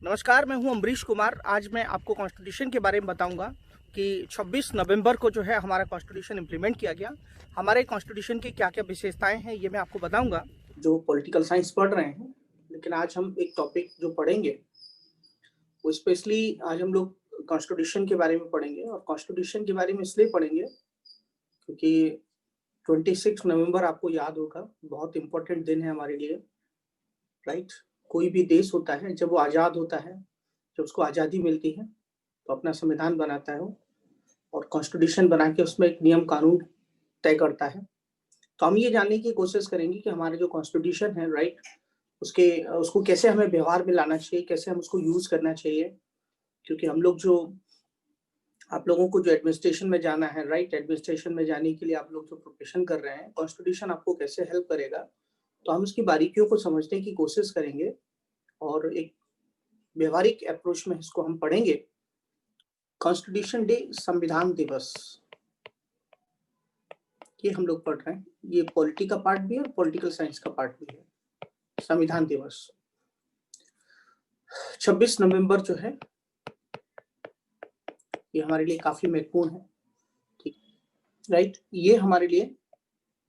नमस्कार, मैं हूं अमरीश कुमार। आज मैं आपको कॉन्स्टिट्यूशन के बारे में बताऊंगा कि 26 नवंबर को जो है हमारा कॉन्स्टिट्यूशन इम्प्लीमेंट किया गया। हमारे कॉन्स्टिट्यूशन की क्या क्या विशेषताएं हैं ये मैं आपको बताऊंगा। जो पॉलिटिकल साइंस पढ़ रहे हैं, लेकिन आज हम एक टॉपिक जो पढ़ेंगे वो स्पेशली आज हम लोग कॉन्स्टिट्यूशन के बारे में पढ़ेंगे। और कॉन्स्टिट्यूशन के बारे में इसलिए पढ़ेंगे क्योंकि 26 नवंबर आपको याद होगा, बहुत इंपॉर्टेंट दिन है हमारे लिए, राइट। कोई भी देश होता है जब वो आज़ाद होता है, जब उसको आज़ादी मिलती है तो अपना संविधान बनाता है वो, और कॉन्स्टिट्यूशन बना के उसमें एक नियम कानून तय करता है। तो हम ये जानने की कोशिश करेंगे कि हमारे जो कॉन्स्टिट्यूशन है, राइट, उसके उसको कैसे हमें व्यवहार में लाना चाहिए, कैसे हम उसको यूज करना चाहिए। क्योंकि हम लोग जो आप लोगों को जो एडमिनिस्ट्रेशन में जाना है, राइट, एडमिनिस्ट्रेशन में जाने के लिए आप लोग जो प्रिपरेशन कर रहे हैं, कॉन्स्टिट्यूशन आपको कैसे हेल्प करेगा, तो हम उसकी बारीकियों को समझने की कोशिश करेंगे और एक व्यवहारिक अप्रोच में इसको हम पढ़ेंगे। कॉन्स्टिट्यूशन डे, संविधान दिवस, ये हम लोग पढ़ रहे हैं। ये पॉलिटी का पार्ट भी है और पॉलिटिकल साइंस का पार्ट भी है। संविधान दिवस 26 नवंबर जो है ये हमारे लिए काफी महत्वपूर्ण है, ठीक, राइट। ये हमारे लिए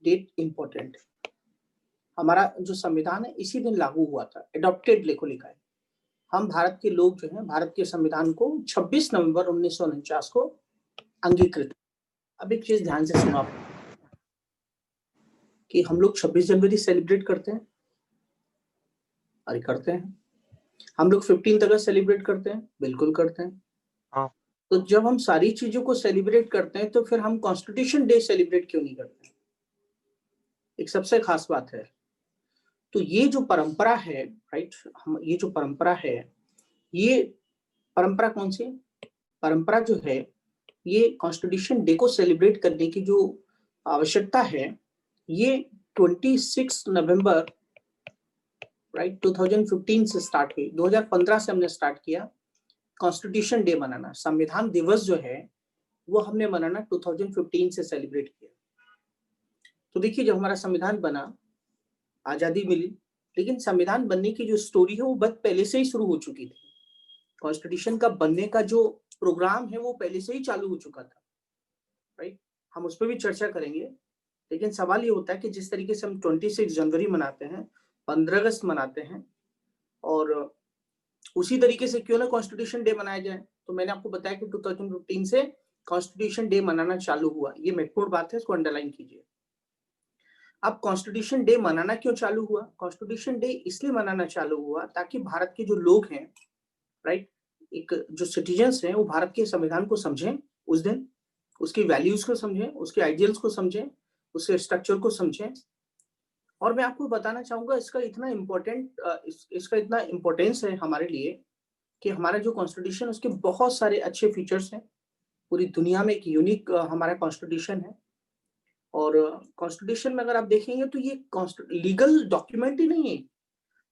डेट इंपॉर्टेंट है। हमारा जो संविधान है इसी दिन लागू हुआ था, एडॉप्टेड लिखो लिखा है। हम भारत के लोग जो हैं भारत के संविधान को 26 नवंबर 1949 को अंगीकृत। अब एक चीज ध्यान से सुनो कि हम लोग 26 जनवरी सेलिब्रेट करते हैं, अरे करते हैं। हम लोग 15 अगस्त सेलिब्रेट करते हैं, बिल्कुल करते हैं। हाँ। तो जब हम सारी चीजों को सेलिब्रेट करते हैं तो फिर हम कॉन्स्टिट्यूशन डे सेलिब्रेट क्यों नहीं करते? एक सबसे खास बात है। तो ये जो परंपरा है, राइट, हम ये जो परंपरा है, ये परंपरा कौन सी परंपरा जो है, ये कॉन्स्टिट्यूशन डे को सेलिब्रेट करने की जो आवश्यकता है, ये 26 नवंबर, राइट, 2015 से स्टार्ट हुई। 2015 से हमने स्टार्ट किया कॉन्स्टिट्यूशन डे मनाना। संविधान दिवस जो है वो हमने मनाना 2015 से सेलिब्रेट किया। तो देखिए, जब हमारा संविधान बना, आजादी मिली, लेकिन संविधान बनने की जो स्टोरी है वो बहुत पहले से ही शुरू हो चुकी थी। कॉन्स्टिट्यूशन का बनने का जो प्रोग्राम है वो पहले से ही चालू हो चुका था, राइट। हम उस पर भी चर्चा करेंगे। लेकिन सवाल ये होता है कि जिस तरीके से हम 26 जनवरी मनाते हैं, 15 अगस्त मनाते हैं, और उसी तरीके से क्यों ना कॉन्स्टिट्यूशन डे मनाया जाए। तो मैंने आपको बताया कि 2015 से कॉन्स्टिट्यूशन डे मनाना चालू हुआ। ये महत्वपूर्ण बात है, इसको अंडरलाइन कीजिए। अब कॉन्स्टिट्यूशन डे मनाना क्यों चालू हुआ? कॉन्स्टिट्यूशन डे इसलिए मनाना चालू हुआ ताकि भारत के जो लोग हैं, राइट, एक जो सिटीजन्स हैं, वो भारत के संविधान को समझें उस दिन, उसकी वैल्यूज को समझें, उसके आइडियल्स को समझें, उसके स्ट्रक्चर को समझें। और मैं आपको बताना चाहूंगा इसका इतना इम्पोर्टेंट इसका इतना इम्पोर्टेंस है हमारे लिए कि हमारा जो कॉन्स्टिट्यूशन, उसके बहुत सारे अच्छे फीचर्स हैं। पूरी दुनिया में एक यूनिक हमारा कॉन्स्टिट्यूशन है। और कॉन्स्टिट्यूशन में अगर आप देखेंगे तो ये लीगल डॉक्यूमेंट ही नहीं है,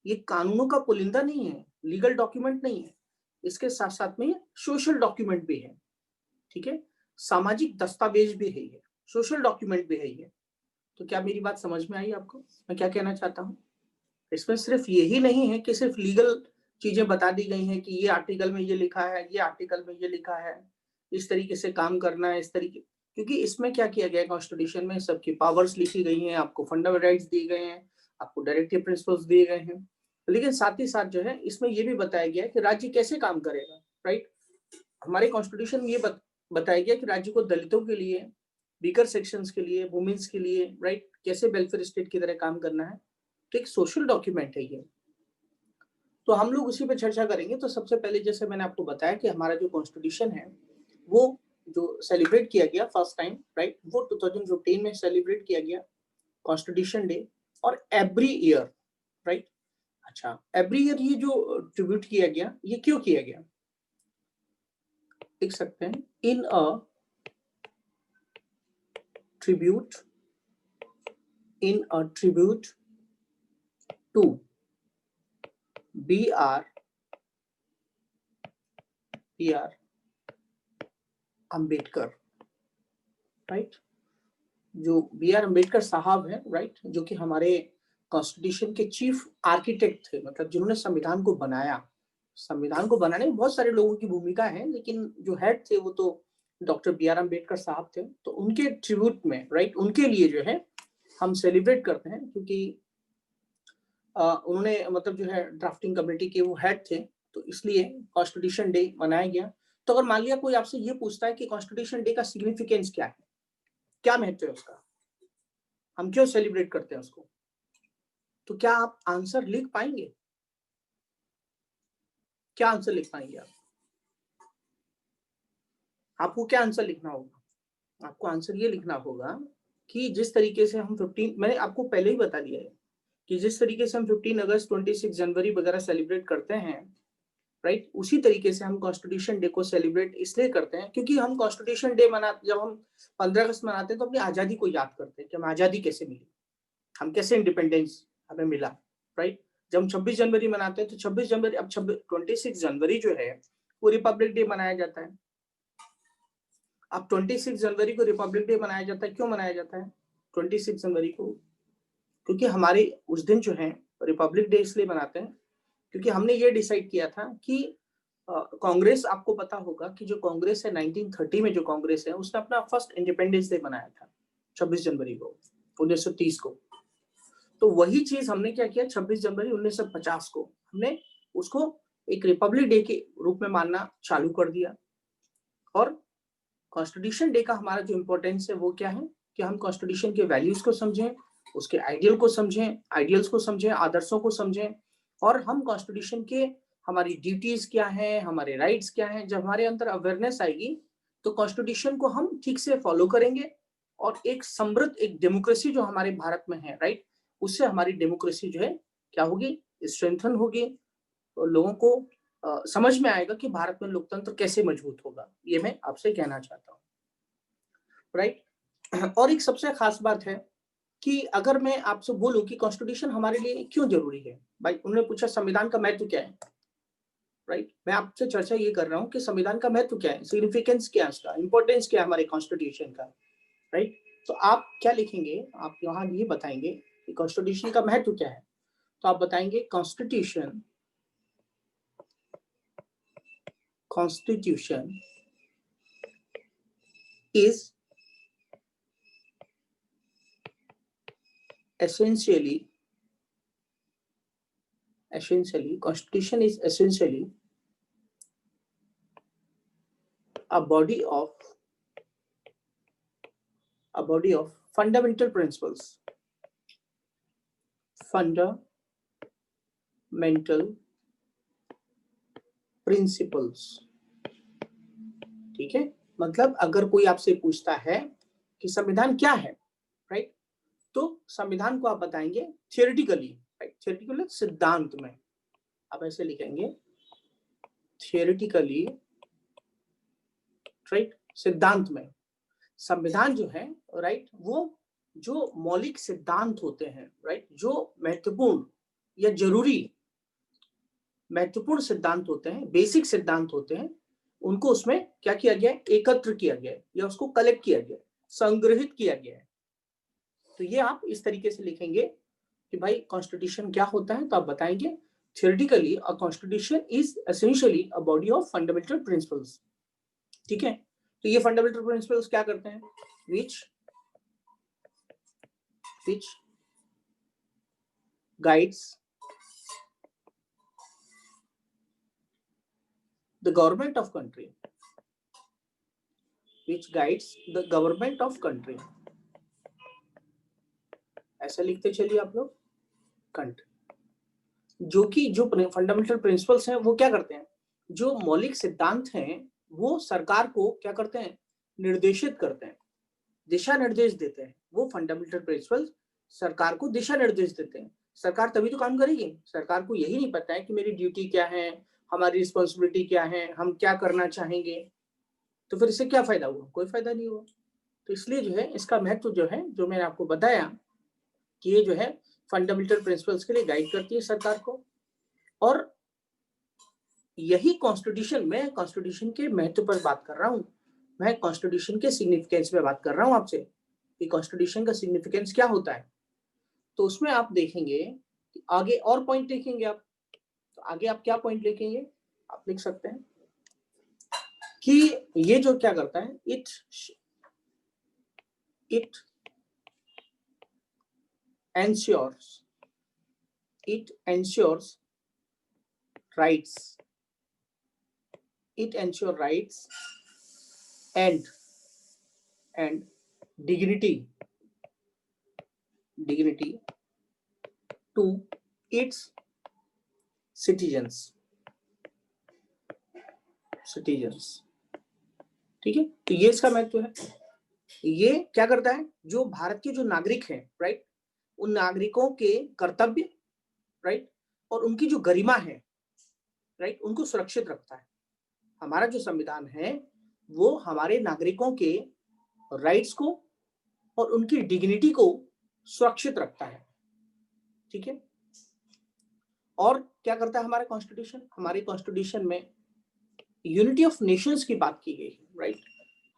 ये कानूनों का पुलिंदा नहीं है, लीगल डॉक्यूमेंट नहीं है। इसके साथ साथ में सोशल डॉक्यूमेंट भी है, ठीक है, सामाजिक दस्तावेज भी है, ये सोशल डॉक्यूमेंट भी है ये। तो क्या मेरी बात समझ में आई आपको, मैं क्या कहना चाहता हूँ? इसमें सिर्फ यही नहीं है कि सिर्फ लीगल चीजें बता दी गई हैं कि ये आर्टिकल में ये लिखा है, ये आर्टिकल में ये लिखा है, इस तरीके से काम करना है, इस तरीके। क्योंकि इसमें क्या किया गया है, कॉन्स्टिट्यूशन में सबकी पावर्स लिखी गई हैं, आपको फंडामेंटल राइट्स दिए गए हैं, आपको डायरेक्टिव प्रिंसिपल्स दिए गए हैं। लेकिन साथ ही साथ जो है इसमें ये भी बताया गया है कि राज्य कैसे काम करेगा, राइट। हमारे कॉन्स्टिट्यूशन में ये बताया गया कि राज्य को दलितों के लिए, वीकर सेक्शंस के लिए, वुमेन्स के लिए, राइट, कैसे वेलफेयर स्टेट की तरह काम करना है। तो एक सोशल डॉक्यूमेंट है ये। तो हम लोग उसी पे चर्चा करेंगे। तो सबसे पहले जैसे मैंने आपको बताया कि हमारा जो कॉन्स्टिट्यूशन है वो जो सेलिब्रेट किया गया फर्स्ट टाइम, राइट, वो 2015 में सेलिब्रेट किया गया कॉन्स्टिट्यूशन डे। और एवरी ईयर, राइट, अच्छा, एवरी ईयर ये जो ट्रिब्यूट किया गया, ये क्यों किया गया? देख सकते हैं, in a tribute, in a tribute to B R Ambedkar, right. जो बी आर अम्बेडकर साहब हैं, राइट, जो कि हमारे कॉन्स्टिट्यूशन के चीफ आर्किटेक्ट थे, मतलब जिन्होंने संविधान को बनाया, संविधान को बनाने में बहुत सारे लोगों की भूमिका है, लेकिन जो हेड थे वो तो डॉक्टर B.R. अम्बेडकर साहब थे। तो उनके ट्रिब्यूट में, राइट, उनके लिए जो है हम सेलिब्रेट करते हैं, क्योंकि उन्होंने मतलब जो है ड्राफ्टिंग कमेटी के वो हेड थे, तो इसलिए कॉन्स्टिट्यूशन डे मनाया गया। तो अगर मान लिया कोई आपसे ये पूछता है कि कॉन्स्टिट्यूशन डे का सिग्निफिकेंस क्या है, क्या महत्व है उसका, हम क्यों सेलिब्रेट करते हैं उसको, तो क्या आप आंसर लिख पाएंगे? क्या आंसर लिख पाएंगे आप? आपको क्या आंसर लिखना होगा? आपको आंसर ये लिखना होगा कि जिस तरीके से हम 15, मैंने आपको पहले ही बता दिया है कि जिस तरीके से हम 15 अगस्त, 26 जनवरी वगैरह सेलिब्रेट करते हैं, राइट, उसी तरीके से हम कॉन्स्टिट्यूशन डे को सेलिब्रेट इसलिए करते हैं क्योंकि हम कॉन्स्टिट्यूशन डे जब हम 15 अगस्त मनाते हैं तो अपनी आजादी को याद करते हैं कि हमें आजादी कैसे मिली, हम कैसे इंडिपेंडेंस हमें मिला, राइट। जब हम 26 जनवरी मनाते हैं तो 26 जनवरी, अब 26 जनवरी जो है वो रिपब्लिक डे मनाया जाता है। अब 26 जनवरी को रिपब्लिक डे मनाया जाता है, क्यों मनाया जाता है 26 जनवरी को? क्योंकि हमारे उस दिन जो है रिपब्लिक डे इसलिए मनाते हैं क्योंकि हमने ये डिसाइड किया था कि कांग्रेस, आपको पता होगा कि जो कांग्रेस है 1930 में, जो कांग्रेस है उसने अपना फर्स्ट इंडिपेंडेंस डे मनाया था 26 जनवरी को, 1930 को। तो वही चीज हमने क्या किया, 26 जनवरी 1950 को हमने उसको एक रिपब्लिक डे के रूप में मानना चालू कर दिया। और कॉन्स्टिट्यूशन डे का हमारा जो इम्पोर्टेंस है वो क्या है कि हम कॉन्स्टिट्यूशन के वैल्यूज को समझें, उसके आइडियल को समझें, आइडियल्स को समझें, आदर्शों को समझें, और हम कॉन्स्टिट्यूशन के हमारी ड्यूटीज क्या है, हमारे राइट्स क्या हैं। जब हमारे अंदर अवेयरनेस आएगी तो कॉन्स्टिट्यूशन को हम ठीक से फॉलो करेंगे और एक समृद्ध, एक डेमोक्रेसी जो हमारे भारत में है, राइट, उससे हमारी डेमोक्रेसी जो है क्या होगी, स्ट्रेंथन होगी। और लोगों को समझ में आएगा कि भारत में लोकतंत्र कैसे मजबूत होगा, ये मैं आपसे कहना चाहता हूँ, राइट। और एक सबसे खास बात है कि अगर मैं आपसे बोलूं कि कॉन्स्टिट्यूशन हमारे लिए क्यों जरूरी है, भाई उन्होंने पूछा संविधान का महत्व क्या है, राइट, मैं आपसे चर्चा ये कर रहा हूँ कि संविधान का महत्व क्या है, सिग्निफिकेंस क्या है, उसका इंपॉर्टेंस क्या है हमारे कॉन्स्टिट्यूशन का, राइट। तो आप क्या लिखेंगे, आप यहाँ ये बताएंगे कि कॉन्स्टिट्यूशन का महत्व क्या है। तो आप बताएंगे constitution is essentially constitution is essentially a body of fundamental principles, ठीक है। मतलब अगर कोई आपसे पूछता है कि संविधान क्या है, राइट, तो संविधान को आप बताएंगे थियोरेटिकली, राइट, थियोरेटिकली सिद्धांत में, आप ऐसे लिखेंगे थियोरेटिकली, राइट, सिद्धांत में। संविधान जो है, राइट, वो जो मौलिक सिद्धांत होते हैं, राइट, जो महत्वपूर्ण या जरूरी महत्वपूर्ण सिद्धांत होते हैं, बेसिक सिद्धांत होते हैं, उनको उसमें क्या किया गया है, एकत्र किया गया है, या उसको कलेक्ट किया गया है, संग्रहित किया गया है। तो ये आप इस तरीके से लिखेंगे कि भाई कॉन्स्टिट्यूशन क्या होता है, तो आप बताएंगे theoretically a constitution is essentially a body of fundamental principles, ठीक है। तो ये फंडामेंटल प्रिंसिपल्स क्या करते हैं, which guides the government of country, ऐसा लिखते चलिए आप लोग, कंट्री। जो फंडामेंटल प्रिंसिपल्स हैं वो क्या करते हैं, जो मौलिक सिद्धांत हैं वो सरकार को क्या करते हैं, निर्देशित करते हैं, दिशा निर्देश देते हैं। वो फंडामेंटल प्रिंसिपल्स सरकार को दिशा निर्देश देते हैं। सरकार तभी तो काम करेगी, सरकार को यही नहीं पता है कि मेरी ड्यूटी क्या है, हमारी रिस्पॉन्सिबिलिटी क्या है, हम क्या करना चाहेंगे, तो फिर इससे क्या फायदा हुआ, कोई फायदा नहीं हुआ। तो इसलिए जो है इसका महत्व जो है, जो मैंने आपको बताया कि ये जो है फंडामेंटल प्रिंसिपल्स के लिए गाइड करती है सरकार को। और यही कॉन्स्टिट्यूशन, मैं कॉन्स्टिट्यूशन के महत्व पर बात कर रहा हूँ, मैं कॉन्स्टिट्यूशन के सिग्निफिकेंस पे बात कर रहा हूँ आपसे कि कॉन्स्टिट्यूशन का सिग्निफिकेंस क्या होता है। तो उसमें आप देखेंगे आगे और पॉइंट देखेंगे आप, तो आगे आप क्या पॉइंट लिखेंगे आप लिख सकते हैं कि ये जो क्या करता है, it ensures rights, it ensures rights and dignity to its citizens. ठीक है, तो ये इसका महत्व है। ये क्या करता है, जो भारत के जो नागरिक हैं, राइट, उन नागरिकों के कर्तव्य, राइट, और उनकी जो गरिमा है, राइट, उनको सुरक्षित रखता है। हमारा जो संविधान है वो हमारे नागरिकों के राइट्स को और उनकी डिग्निटी को सुरक्षित रखता है। ठीक है, और क्या करता है हमारा कॉन्स्टिट्यूशन? हमारे कॉन्स्टिट्यूशन में यूनिटी ऑफ नेशंस की बात की गई है, राइट।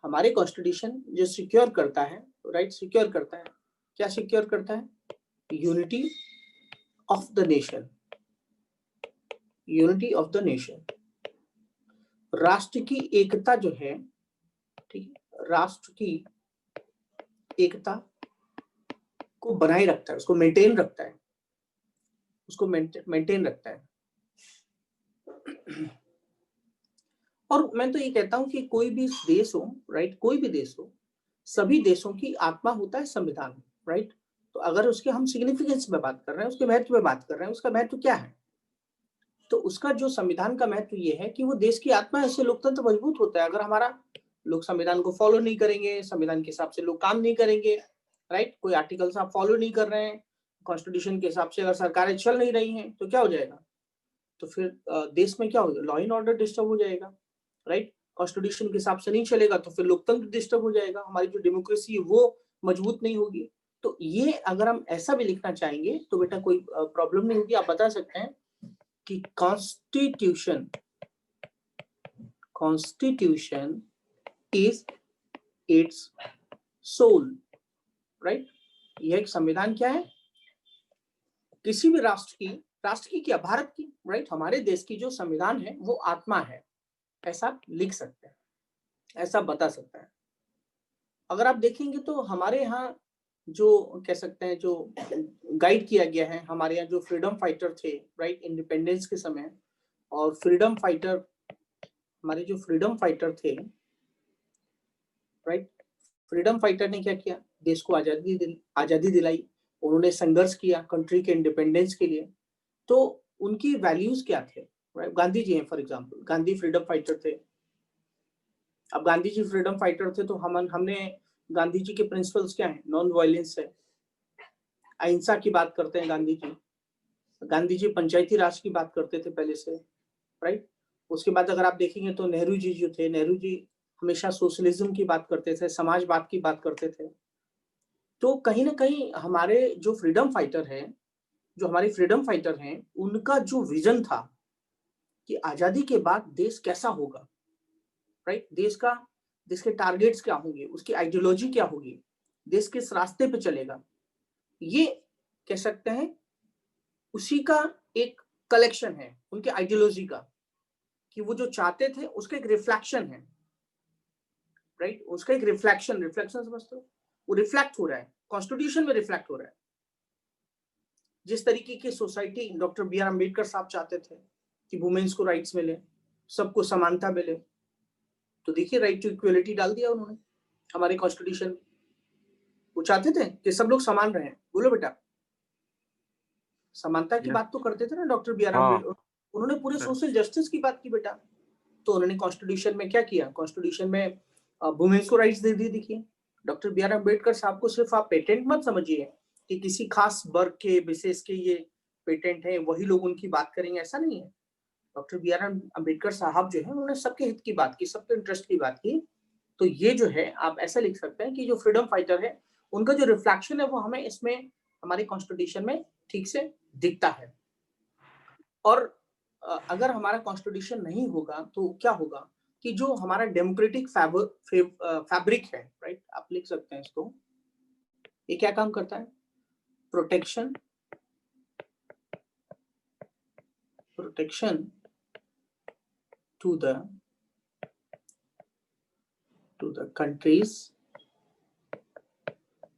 हमारे कॉन्स्टिट्यूशन जो सिक्योर करता है, राइट, सिक्योर करता है, क्या सिक्योर करता है? Unity of the nation, unity of the nation, राष्ट्र की एकता जो है, ठीक है, राष्ट्र की एकता को बनाए रखता है, उसको मेंटेन रखता है, उसको मेंटेन रखता है। और मैं तो ये कहता हूं कि कोई भी देश हो, राइट, कोई भी देश हो, सभी देशों की आत्मा होता है संविधान, राइट। तो अगर उसके हम सिग्निफिकेंस में बात कर रहे हैं, उसके महत्व में बात कर रहे हैं, उसका महत्व क्या है? तो उसका जो संविधान का महत्व ये है कि वो देश की आत्मा है, इससे लोकतंत्र मजबूत होता है। अगर हमारा लोग संविधान को फॉलो नहीं करेंगे, संविधान के हिसाब से लोग काम नहीं करेंगे, राइट, कोई आर्टिकल्स आप फॉलो नहीं कर रहे हैं, कॉन्स्टिट्यूशन के हिसाब से अगर सरकारें चल नहीं रही हैं, तो क्या हो जाएगा? तो फिर देश में क्या होगा? लॉ एंड ऑर्डर डिस्टर्ब हो जाएगा, राइट। कॉन्स्टिट्यूशन के हिसाब से नहीं चलेगा तो फिर लोकतंत्र डिस्टर्ब हो जाएगा, हमारी जो डेमोक्रेसी है वो मजबूत नहीं होगी। तो ये अगर हम ऐसा भी लिखना चाहेंगे तो बेटा कोई प्रॉब्लम नहीं होगी। आप बता सकते हैं कि constitution is its soul, right. यह एक संविधान क्या है? किसी भी राष्ट्र की क्या, भारत की, राइट, हमारे देश की जो संविधान है वो आत्मा है, ऐसा लिख सकते हैं, ऐसा बता सकता है। अगर आप देखेंगे तो हमारे यहाँ जो कह सकते हैं, जो गाइड किया गया है, हमारे यहाँ जो फ्रीडम फाइटर थे, राइट, इंडिपेंडेंस के समय, और फ्रीडम फाइटर, हमारे जो फ्रीडम फाइटर थे, राइट, फ्रीडम फाइटर ने क्या किया? देश को आजादी दिलाई, उन्होंने संघर्ष किया कंट्री के इंडिपेंडेंस के लिए। तो उनकी वैल्यूज क्या थे? गांधी जी हैं for example, Gandhi freedom fighter थे। अब गांधी जी फ्रीडम फाइटर थे तो हमने गांधी जी के प्रिंसिपल्स क्या हैं? नॉन वायलेंस है, अहिंसा की बात करते हैं गांधी जी। गांधी जी पंचायती राज की बात करते थे पहले से, राइट। उसके बाद अगर आप देखेंगे तो नेहरू जी जो थे, नेहरू जी हमेशा सोशलिज्म की बात करते थे, समाजवाद की बात करते थे। तो कहीं ना कहीं हमारे जो फ्रीडम फाइटर हैं, जो हमारे फ्रीडम फाइटर हैं, उनका जो विजन था कि आजादी के बाद देश कैसा होगा, राइट, देश के टारगेट्स क्या होंगे, उसकी आइडियोलॉजी क्या होगी, देश किस रास्ते पे चलेगा, ये कह सकते हैं उसी का एक कलेक्शन है, उनके आइडियोलॉजी का, कि वो जो चाहते थे उसका एक रिफ्लेक्शन है, राइट, उसका एक रिफ्लेक्शन समझते हो? वो रिफ्लेक्ट हो रहा है, कॉन्स्टिट्यूशन में रिफ्लेक्ट हो रहा है। जिस तरीके की society doctor B R Ambedkar साहब चाहते थे कि वुमेन्स को राइट्स मिले, सबको समानता मिले, तो देखिए राइट टू इक्वलिटी डाल दिया उन्होंने हमारे कॉन्स्टिट्यूशन। वो चाहते थे कि सब लोग समान रहे। बोलो बेटा, समानता की बात तो करते थे ना डॉक्टर बी आर अम्बेडकर, उन्होंने पूरे सोशल जस्टिस की बात की बेटा। तो उन्होंने कॉन्स्टिट्यूशन में क्या किया? कॉन्स्टिट्यूशन में वुमेन्स को राइट्स दे दी। देखिए डॉक्टर बी आर अम्बेडकर साहब को सिर्फ आप पेटेंट मत समझिए कि किसी खास वर्ग के विशेष के ये पेटेंट है, वही लोग उनकी बात करेंगे, ऐसा नहीं है। डॉक्टर बी आर अम्बेडकर साहब जो है उन्होंने सबके हित की बात की, सबके इंटरेस्ट की बात की। तो ये जो है आप ऐसा लिख सकते हैं कि जो फ्रीडम फाइटर है उनका जो रिफ्लेक्शन है वो हमें इसमें हमारे कॉन्स्टिट्यूशन में ठीक से दिखता है। और अगर हमारा कॉन्स्टिट्यूशन नहीं होगा तो क्या होगा कि जो हमारा डेमोक्रेटिक फैब्रिक है, राइट, आप लिख सकते हैं इसको, ये क्या काम करता है? Protection to the country's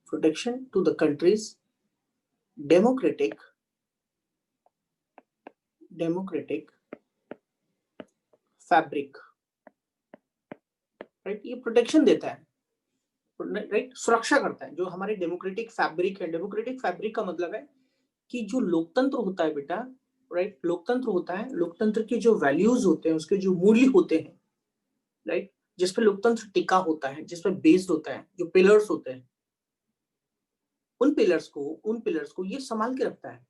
protection to the country's democratic fabric, right. ये प्रोटेक्शन देता है, राइट, सुरक्षा करता है जो हमारे डेमोक्रेटिक फैब्रिक है। डेमोक्रेटिक फैब्रिक का मतलब है कि जो लोकतंत्र होता है बेटा, राइट, लोकतंत्र होता है, लोकतंत्र के जो वैल्यूज होते हैं, उसके जो मूल्य होते हैं, राइट, जिस पे लोकतंत्र टिका होता है, जिस पे बेस्ड होता है, जो पिलर्स होते हैं, उन पिलर्स को ये संभाल के रखता है।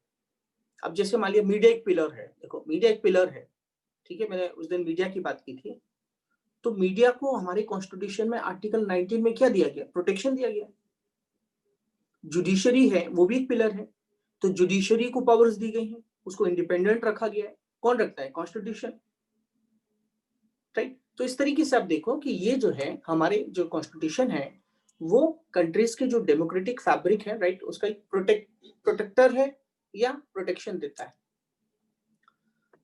अब जैसे मान लिया मीडिया एक पिलर है, देखो मीडिया एक पिलर है, ठीक है, मैंने उस दिन मीडिया की बात की थी। तो मीडिया को हमारे कॉन्स्टिट्यूशन में आर्टिकल 19 में क्या दिया गया? प्रोटेक्शन दिया गया। जुडिशरी है, वो भी एक पिलर है, तो जुडिशरी को पावर्स दी गई हैं, उसको इंडिपेंडेंट रखा गया है। कौन रखता है? Constitution, right. तो इस तरीके से आप देखो कि ये जो है हमारे जो कॉन्स्टिट्यूशन है वो कंट्रीज के जो डेमोक्रेटिक फैब्रिक है, राइट, उसका एक प्रोटेक्टर है या प्रोटेक्शन देता है।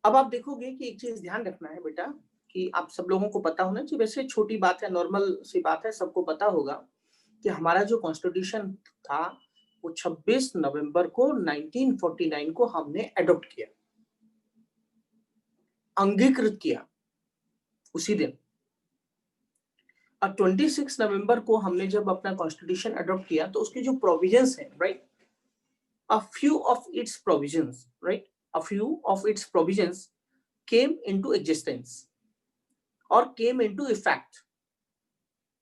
अब आप देखोगे कि एक चीज ध्यान रखना है बेटा कि आप सब लोगों को पता होना चाहिए, वैसे छोटी बात है, नॉर्मल सी बात है, सबको पता होगा कि हमारा जो कॉन्स्टिट्यूशन था वो 26 नवंबर को 1949 को हमने एडॉप्ट किया, अंगीकृत किया उसी दिन। और 26 नवंबर को हमने जब अपना कॉन्स्टिट्यूशन अडॉप्ट किया तो उसके जो प्रोविजंस हैं, right, a few of its provisions, right, a few of its provisions came into existence or came into effect।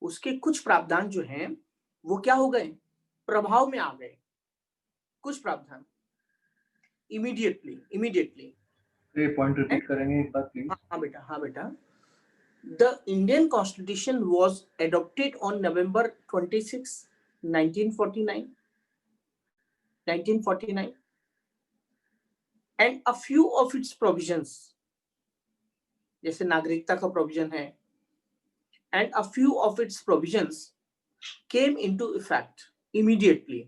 उसके कुछ प्रावधान जो हैं वो क्या हो गए? प्रभाव में आ गए। कुछ प्रावधान इमीडिएटली। ये पॉइंट रिपीट करेंगे एक बार प्लीज? हाँ बेटा। The Indian Constitution was adopted on November 26, 1949, and a few of its provisions, जैसे नागरिकता का प्रोविजन है, and a few of its provisions came into effect immediately।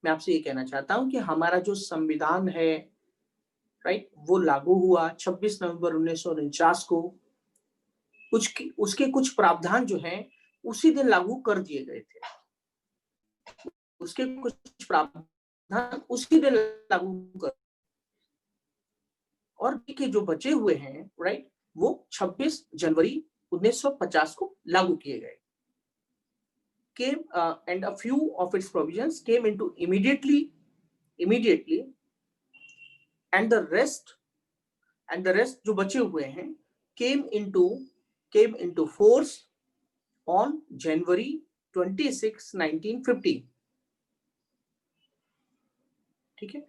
मैं आपसे ये कहना चाहता हूं कि हमारा जो संविधान है, राइट, वो लागू हुआ 26 नवंबर 1949 को। उसके कुछ प्रावधान जो हैं उसी दिन लागू कर दिए गए थे। उसके कुछ प्रावधान उसी दिन लागू कर, और के जो बचे हुए हैं, राइट, वो 26 जनवरी 1950 को लागू किए गए। Came and a few of its provisions came into immediately, and the rest जो बचे हुए हैं came into force on January 26, 1950। ठीक है।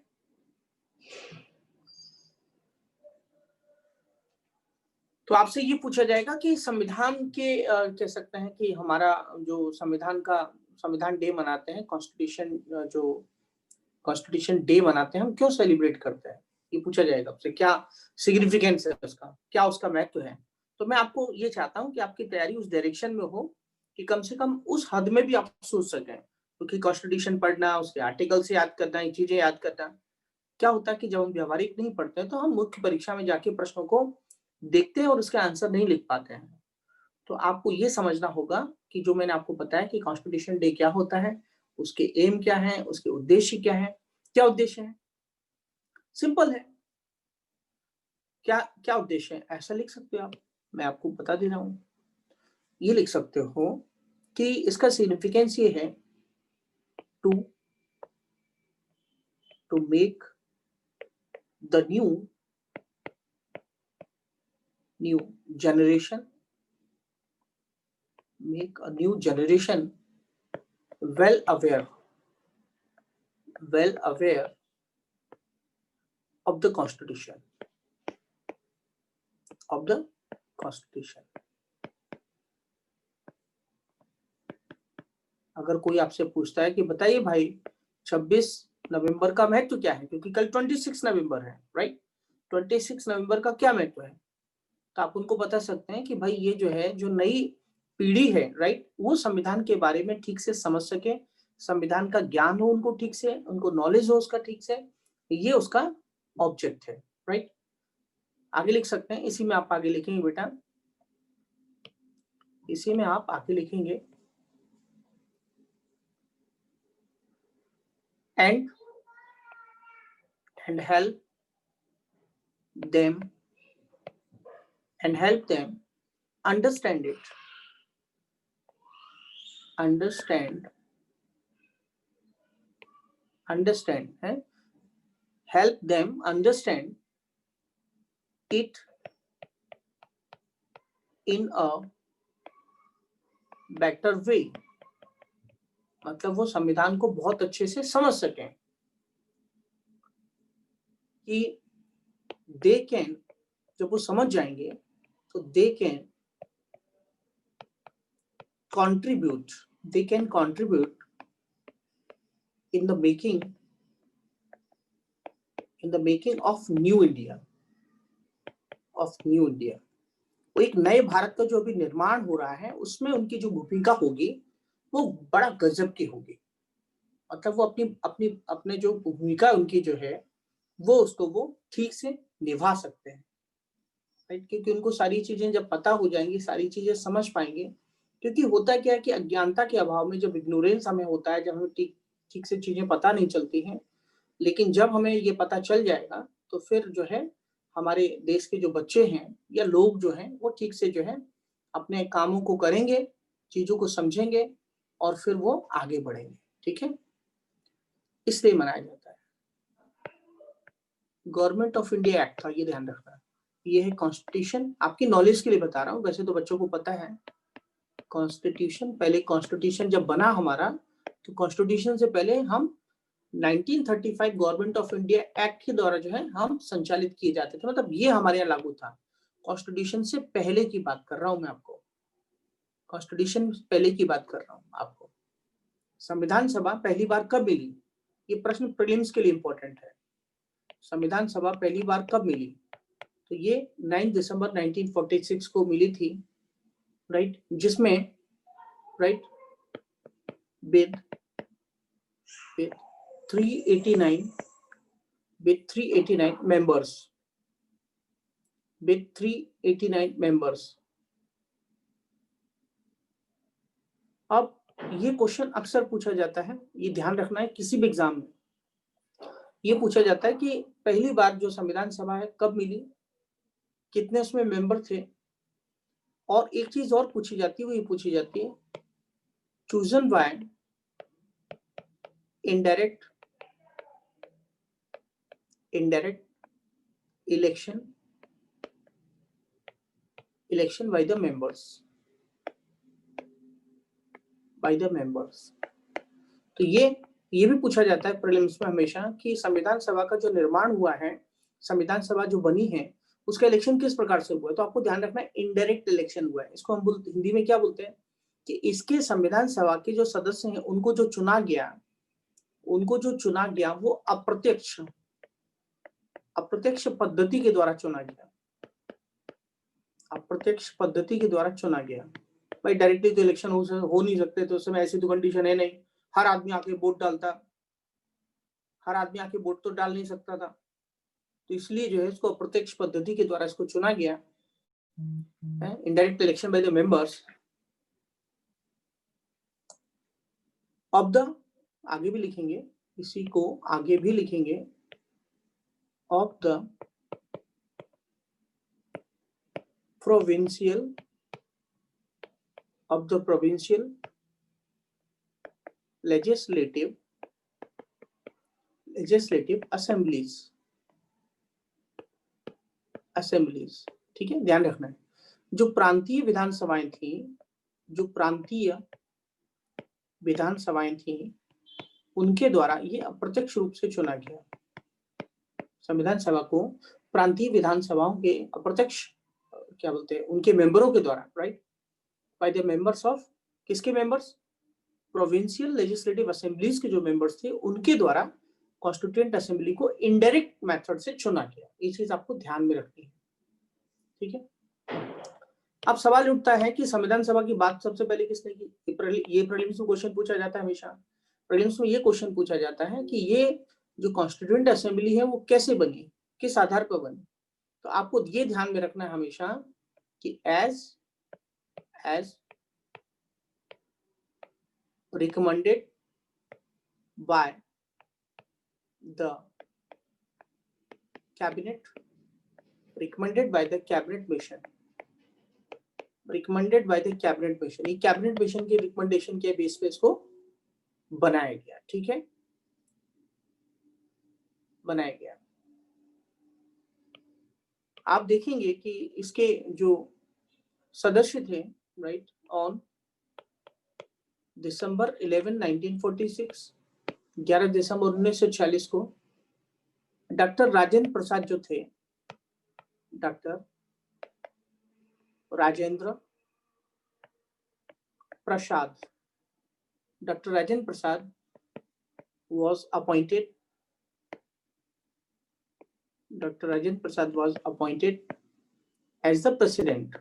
आपसे ये पूछा जाएगा कि संविधान के कह सकते हैं कि हमारा जो संविधान डे मनाते हैं, कॉन्स्टिट्यूशन डे मनाते हैं, हम क्यों सेलिब्रेट करते हैं? ये पूछा जाएगा आपसे, क्या सिग्निफिकेंस है उसका, क्या उसका महत्व है? तो मैं आपको ये चाहता हूं कि आपकी तैयारी उस डायरेक्शन में हो कि कम से कम उस हद में भी आप सोच सकें, क्योंकि कॉन्स्टिट्यूशन पढ़ना, उसके आर्टिकल से याद करना, ये चीजें याद करना, क्या होता है कि जब हम व्यवहारिक नहीं पढ़ते हैं तो हम मुख्य परीक्षा में जाके प्रश्नों को देखते हैं और उसके आंसर नहीं लिख पाते हैं। तो आपको ये समझना होगा कि जो मैंने आपको बताया कि कॉन्स्टिट्यूशन डे क्या होता है, उसके एम क्या है, उसके उद्देश्य क्या है। क्या उद्देश्य है? सिंपल है। क्या उद्देश्य है? ऐसा लिख सकते हो आप, मैं आपको बता दे रहा हूं। ये लिख सकते हो कि इसका सिग्निफिकेंस ये है, to make the new generation, make a new generation well aware of the constitution, अगर कोई आपसे पूछता है कि बताइए भाई 26 नवंबर का महत्व क्या है, क्योंकि कल 26 नवंबर है, राइट, 26 नवंबर का क्या महत्व है, तो आप उनको बता सकते हैं कि भाई ये जो है, जो नई पीढ़ी है, राइट, वो संविधान के बारे में ठीक से समझ सके, संविधान का ज्ञान हो उनको ठीक से, उनको नॉलेज हो उसका ठीक से, ये उसका ऑब्जेक्ट है, राइट। आगे लिख सकते हैं, इसी में आप आगे लिखेंगे बेटा, इसी में आप आगे लिखेंगे and help them understand it, understand है, help them understand it in a better way, मतलब वो संविधान को बहुत अच्छे से समझ सकें, कि they can, जब वो समझ जाएंगे तो they can contribute in the making of new India, वो एक नए भारत का जो अभी निर्माण हो रहा है उसमें उनकी जो भूमिका होगी वो बड़ा गजब की होगी, मतलब वो अपने जो भूमिका उनकी जो है वो उसको वो ठीक से निभा सकते हैं, राइट, क्योंकि उनको सारी चीजें जब पता हो जाएंगी, सारी चीजें समझ पाएंगे, क्योंकि होता क्या है कि अज्ञानता के अभाव में जब इग्नोरेंस हमें होता है, जब हमें ठीक से चीजें पता नहीं चलती हैं, लेकिन जब हमें ये पता चल जाएगा तो फिर जो है हमारे देश के जो बच्चे हैं या लोग जो हैं वो ठीक से जो है अपने कामों को करेंगे, चीजों को समझेंगे और फिर वो आगे बढ़ेंगे, ठीक है, इसलिए मनाया जाता है। गवर्नमेंट ऑफ इंडिया एक्ट था, ये ध्यान रखना, ये है कॉन्स्टिट्यूशन, आपकी नॉलेज के लिए बता रहा हूँ, वैसे तो बच्चों को पता है। कॉन्स्टिट्यूशन, पहले कॉन्स्टिट्यूशन जब बना हमारा तो कॉन्स्टिट्यूशन से पहले हम 1935 गवर्नमेंट ऑफ इंडिया एक्ट के द्वारा जो है हम संचालित किए जाते थे, मतलब ये हमारे यहाँ लागू था। कॉन्स्टिट्यूशन से पहले की बात कर रहा हूं मैं आपको, कॉन्स्टिट्यूशन पहले की बात कर रहा हूं आपको। संविधान सभा पहली बार कब मिली, ये प्रश्न प्रीलिम्स के लिए इंपॉर्टेंट है। संविधान सभा पहली बार कब मिली, तो ये 9 दिसंबर 1946 को मिली थी, राइट, जिसमें राइट विद 389 members। अब ये क्वेश्चन अक्सर पूछा जाता है, ये ध्यान रखना है, किसी भी एग्जाम में ये पूछा जाता है कि पहली बार जो संविधान सभा है कब मिली, कितने उसमें मेंबर थे, और एक चीज और पूछी जाती है, वो ये पूछी जाती है chosen bye indirect election by the members, तो ये भी पूछा जाता है प्रीलिम्स में हमेशा कि संविधान सभा का जो निर्माण हुआ है, संविधान सभा जो बनी है उसका इलेक्शन किस प्रकार से हुआ है, तो आपको ध्यान रखना है इनडायरेक्ट इलेक्शन हुआ है। इसको हम हिंदी में क्या बोलते हैं कि इसके संविधान सभा के जो सदस्य हैं उनको जो चुना गया वो अप्रत्यक्ष पद्धति के द्वारा चुना गया। भाई डायरेक्टली तो इलेक्शन हो नहीं सकते, तो उस समय ऐसी तो कंडीशन है नहीं, हर आदमी आके वोट तो डाल नहीं सकता था, तो इसलिए जो है इसको अप्रत्यक्ष पद्धति के द्वारा इसको चुना गया, indirect election by the members of the, आगे भी लिखेंगे, इसी को आगे भी लिखेंगे, of the provincial legislative assemblies, ठीक है, ध्यान रखना है। जो प्रांतीय विधानसभाएं थी उनके द्वारा ये अप्रत्यक्ष रूप से चुना गया। संविधान सभा को प्रांतीय विधानसभाओं के अप्रत्यक्ष क्या बोलते हैं, उनके मेंबरों के द्वारा, right, by the members of, किसके मेंबर्स, प्रोविंशियल लेजिस्लेटिव असेंबलीज के जो मेंबर्स थे उनके द्वारा कॉन्स्टिट्यूएंट असेंबली को इनडायरेक्ट मेथड से चुना गया। ये चीज आपको ध्यान में रखनी है, ठीक है। अब सवाल उठता है कि संविधान सभा की बात सबसे पहले किसने की, ये प्रीलिम्स में क्वेश्चन पूछा जाता है हमेशा। प्रीलिम्स में ये क्वेश्चन पूछा जाता है कि ये जो कॉन्स्टिट्यूएंट असेंबली है वो कैसे बनी, किस आधार पर बनी, तो आपको ये ध्यान में रखना है हमेशा कि as recommended by the cabinet, recommended by the cabinet mission, recommended by the cabinet mission, ये कैबिनेट मिशन के रिकमेंडेशन के बेस पे इसको बनाया गया, ठीक है, बनाया गया। आप देखेंगे कि इसके जो सदस्य थे, राइट, ऑन दिसंबर 11, 1946, 11 दिसंबर 1946 को डॉक्टर राजेंद्र प्रसाद जो थे, doctor Rajendra Prasad, doctor Rajendra Prasad was appointed, Dr. Rajendra Prasad was appointed as the president,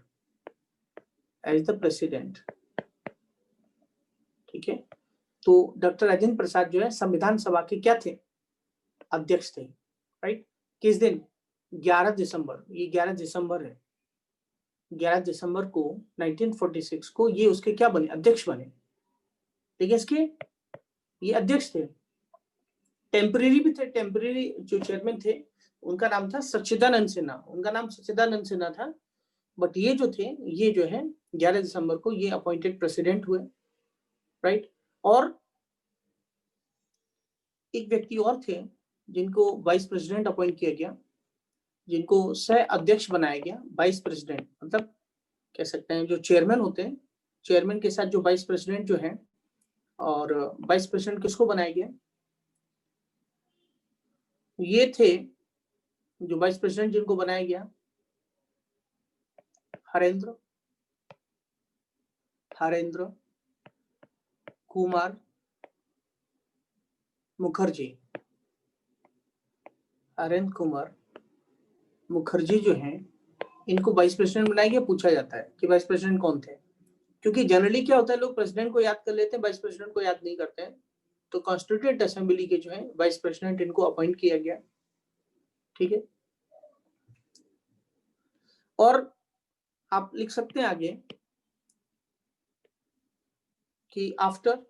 ठीक है। तो डॉक्टर राजेंद्र प्रसाद जो है संविधान सभा के क्या थे, अध्यक्ष थे, राइट। किस दिन, 11 दिसंबर, ये 11 दिसंबर है, 11 दिसंबर को 1946 को ये उसके क्या बने, अध्यक्ष बने, ठीक है। इसके ये अध्यक्ष थे, टेम्परेरी भी थे, टेम्परेरी जो चेयरमैन थे उनका नाम था सच्चिदानंद सिन्हा, उनका नाम सच्चिदानंद सिन्हा था, बट ये जो थे, ये जो है 11 दिसंबर को ये अपॉइंटेड प्रेसिडेंट हुए, राइट। और एक व्यक्ति और थे जिनको वाइस प्रेसिडेंट अपॉइंट किया गया, जिनको सह अध्यक्ष बनाया गया, वाइस प्रेसिडेंट मतलब कह सकते हैं जो चेयरमैन होते हैं, चेयरमैन के साथ जो वाइस प्रेसिडेंट जो है, और वाइस प्रेसिडेंट किसको बनाया गया, ये थे जो वाइस प्रेसिडेंट जिनको बनाया गया, हरेंद्र कुमार मुखर्जी, हरेंद्र कुमार मुखर्जी जो हैं, इनको वाइस प्रेसिडेंट बनाया गया। पूछा जाता है कि वाइस प्रेसिडेंट कौन थे, क्योंकि जनरली क्या होता है, लोग प्रेसिडेंट को याद कर लेते हैं, वाइस प्रेसिडेंट को याद नहीं करते हैं। तो कॉन्स्टिट्यूएंट असेंबली के जो है वाइस प्रेसिडेंट इनको अपॉइंट किया गया, ठीक है। और आप लिख सकते हैं आगे कि after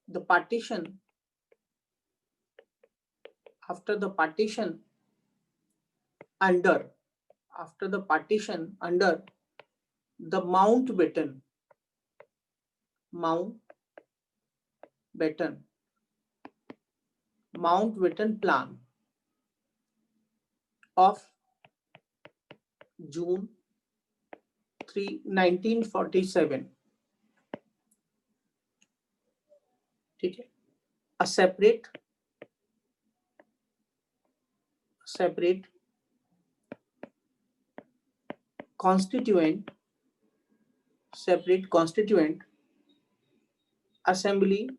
the partition under the Mountbatten plan of June 3, 1947, ठीक है। A separate constituent assembly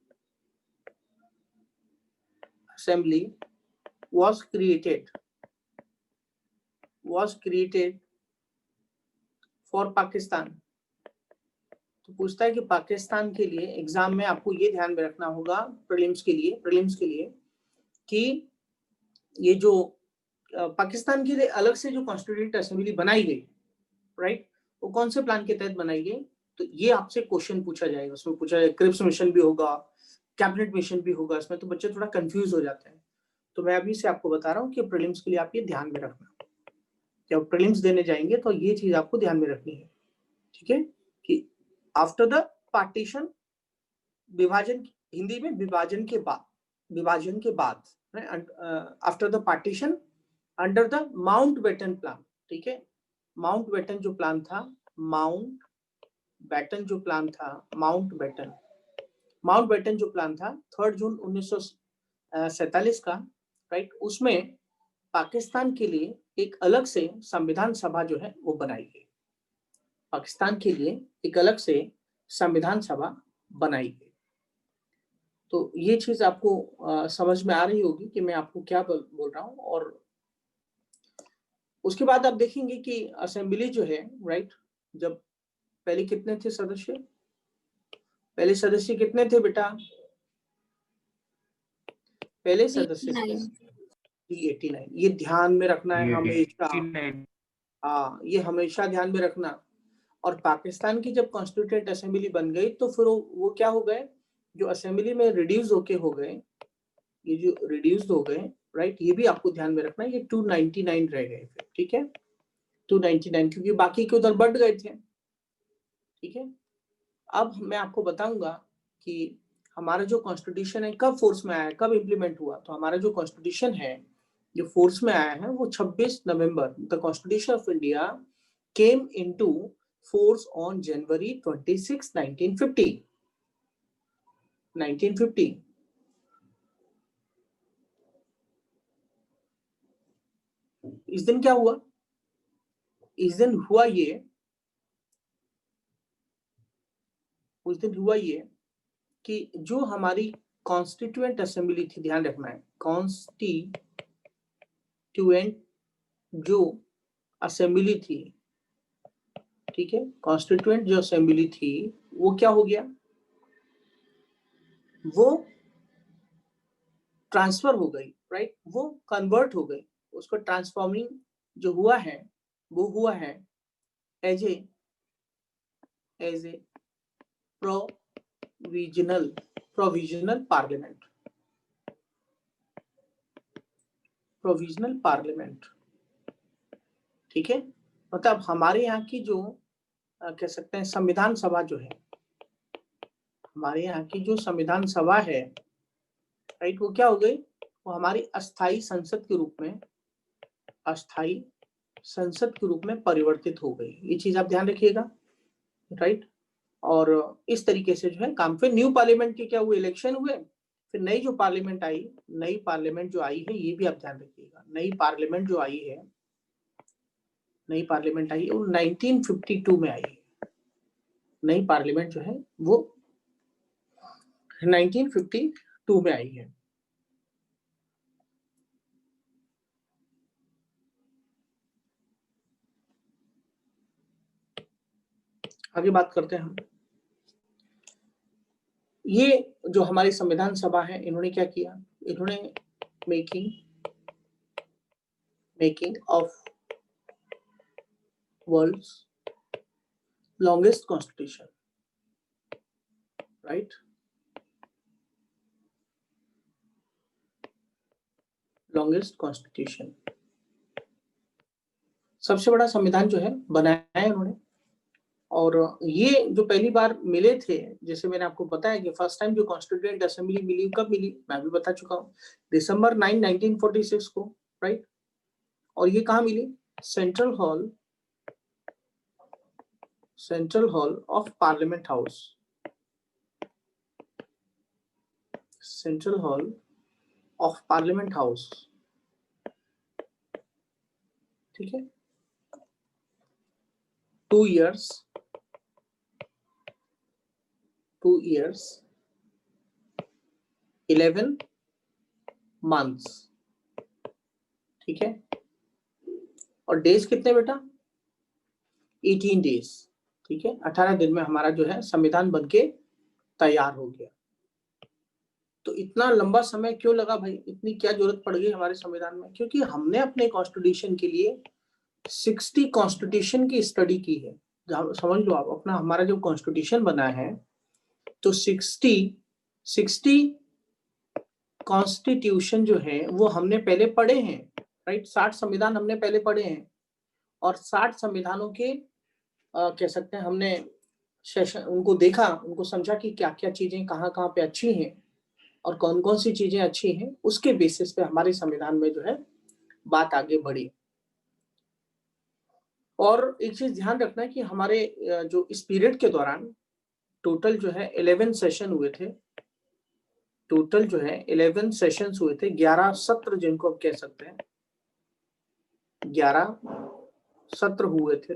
was created for Pakistan। तो पूछता है कि पाकिस्तान के लिए, एग्जाम में आपको ये ध्यान में रखना होगा प्रीलिम्स के लिए कि ये जो पाकिस्तान के लिए अलग से जो कॉन्स्टिट्यूएंट असेंबली बनाई गई, राइट, वो कौन से प्लान के तहत बनाई गई, तो ये आपसे क्वेश्चन पूछा जाएगा। उसमें पूछा जाएगा, क्रिप्स मिशन भी होगा, कैबिनेट मिशन भी होगा, इसमें तो बच्चे थोड़ा कंफ्यूज हो जाते हैं। तो मैं अभी से आपको बता रहा हूँ कि प्रीलिम्स के लिए आप ये ध्यान में रखना, जब प्रीलिम्स देने जाएंगे तो ये चीज आपको ध्यान में रखनी है, ठीक है। कि आफ्टर द पार्टीशन, विभाजन, हिंदी में विभाजन के बाद, after the partition under the Mountbatten plan, ठीक है। माउंटबेटन जो प्लान था, माउंटबेटन जो प्लान था 3 जून 1947 का, राइट, उसमें पाकिस्तान के लिए एक अलग से संविधान सभा जो है वो बनाई गई, पाकिस्तान के लिए एक अलग से संविधान सभा बनाई गई। तो ये चीज आपको समझ में आ रही होगी कि मैं आपको क्या बोल रहा हूँ। और उसके बाद आप देखेंगे कि असेंबली जो है, राइट, जब पहले कितने थे सदस्य, कितने थे बेटा, पहले सदस्य थे 389। ये ध्यान में रखना है हमेशा। हाँ, ये हमेशा ध्यान में रखना। और पाकिस्तान की जब कॉन्स्टिट्यूएंट असेंबली बन गई तो फिर वो क्या हो गए, जो असेंबली में रिड्यूस होके हो गए, ये जो रिड्यूस हो गए, राइट, ये भी आपको ध्यान में रखना है, ये 299 रह गए फिर, ठीक है, 299, क्योंकि बाकी के उधर बढ़ गए थे, ठीक है। अब मैं आपको बताऊंगा कि हमारा जो कॉन्स्टिट्यूशन है कब फोर्स में आया, कब इम्प्लीमेंट हुआ। तो हमारा जो कॉन्स्टिट्यूशन है जो फोर्स में आया है वो 26 नवंबर, the constitution of India came into force on January 26, 1950। इस दिन क्या हुआ, इस दिन हुआ ये, उस दिन हुआ ये कि जो हमारी कॉन्स्टिट्यूएंट असेंबली थी, ध्यान रखना है, कॉन्स्टिट्यूएंट जो असेंबली थी, ठीक है, कॉन्स्टिट्यूएंट जो असेंबली थी वो क्या हो गया, वो ट्रांसफर हो गई, राइट, वो कन्वर्ट हो गई, उसको ट्रांसफॉर्मिंग जो हुआ है वो हुआ है as a provisional parliament, provisional parliament, ठीक है। मतलब हमारे यहाँ की जो कह सकते हैं संविधान सभा जो है, हमारे यहाँ की जो संविधान सभा है, राइट, वो क्या हो गई, वो हमारी अस्थाई संसद के रूप में, अस्थाई संसद के रूप में परिवर्तित हो गई। ये चीज आप ध्यान रखिएगा, राइट। और इस तरीके से जो है काम, फिर न्यू पार्लियामेंट के क्या हुए, इलेक्शन हुए, फिर नई जो पार्लियामेंट आई, नई पार्लियामेंट जो आई है, ये भी आप ध्यान रखिएगा, नई पार्लियामेंट जो आई है, नई पार्लियामेंट आई वो 1952 में आई है। नई पार्लियामेंट जो है वो 1952 में आई है। आगे बात करते हैं हम। ये जो हमारी संविधान सभा है, इन्होंने क्या किया, इन्होंने making of world's longest constitution, right, longest constitution, सबसे बड़ा संविधान जो है बनाया है उन्होंने। और ये जो पहली बार मिले थे, जैसे मैंने आपको बताया कि फर्स्ट टाइम जो कॉन्स्टिट्यूएंट असेंबली मिली, कब मिली, मैं भी बता चुका हूँ, दिसंबर 9, 1946 को, राइट। और ये कहाँ मिली, central hall of parliament house, central hall of parliament house, ठीक है। 2 years 11 months, ठीक है। और डेज कितने बेटा, 18 days, ठीक है, 18 दिन में हमारा जो है संविधान बनके तैयार हो गया। तो इतना लंबा समय क्यों लगा भाई, इतनी क्या जरूरत पड़ गई हमारे संविधान में, क्योंकि हमने अपने कॉन्स्टिट्यूशन के लिए 60 कॉन्स्टिट्यूशन की स्टडी की है। समझ लो आप, अपना हमारा जो कॉन्स्टिट्यूशन बना है तो 60 कॉन्स्टिट्यूशन जो है वो हमने पहले पढ़े हैं, राइट, 60 संविधान हमने पहले पढ़े हैं। और 60 संविधानों के कह सकते हैं हमने सेशन, उनको देखा, उनको समझा कि क्या क्या चीजें कहाँ कहाँ पे अच्छी हैं और कौन कौन सी चीजें अच्छी हैं, उसके बेसिस पे हमारे संविधान में जो है बात आगे बढ़ी। और एक चीज ध्यान रखना कि हमारे जो इस पीरियड के दौरान टोटल जो है 11 सेशन हुए थे, टोटल जो है 11 सेशंस हुए थे, 11 सत्र जिनको आप कह सकते हैं, 11 सत्र हुए थे,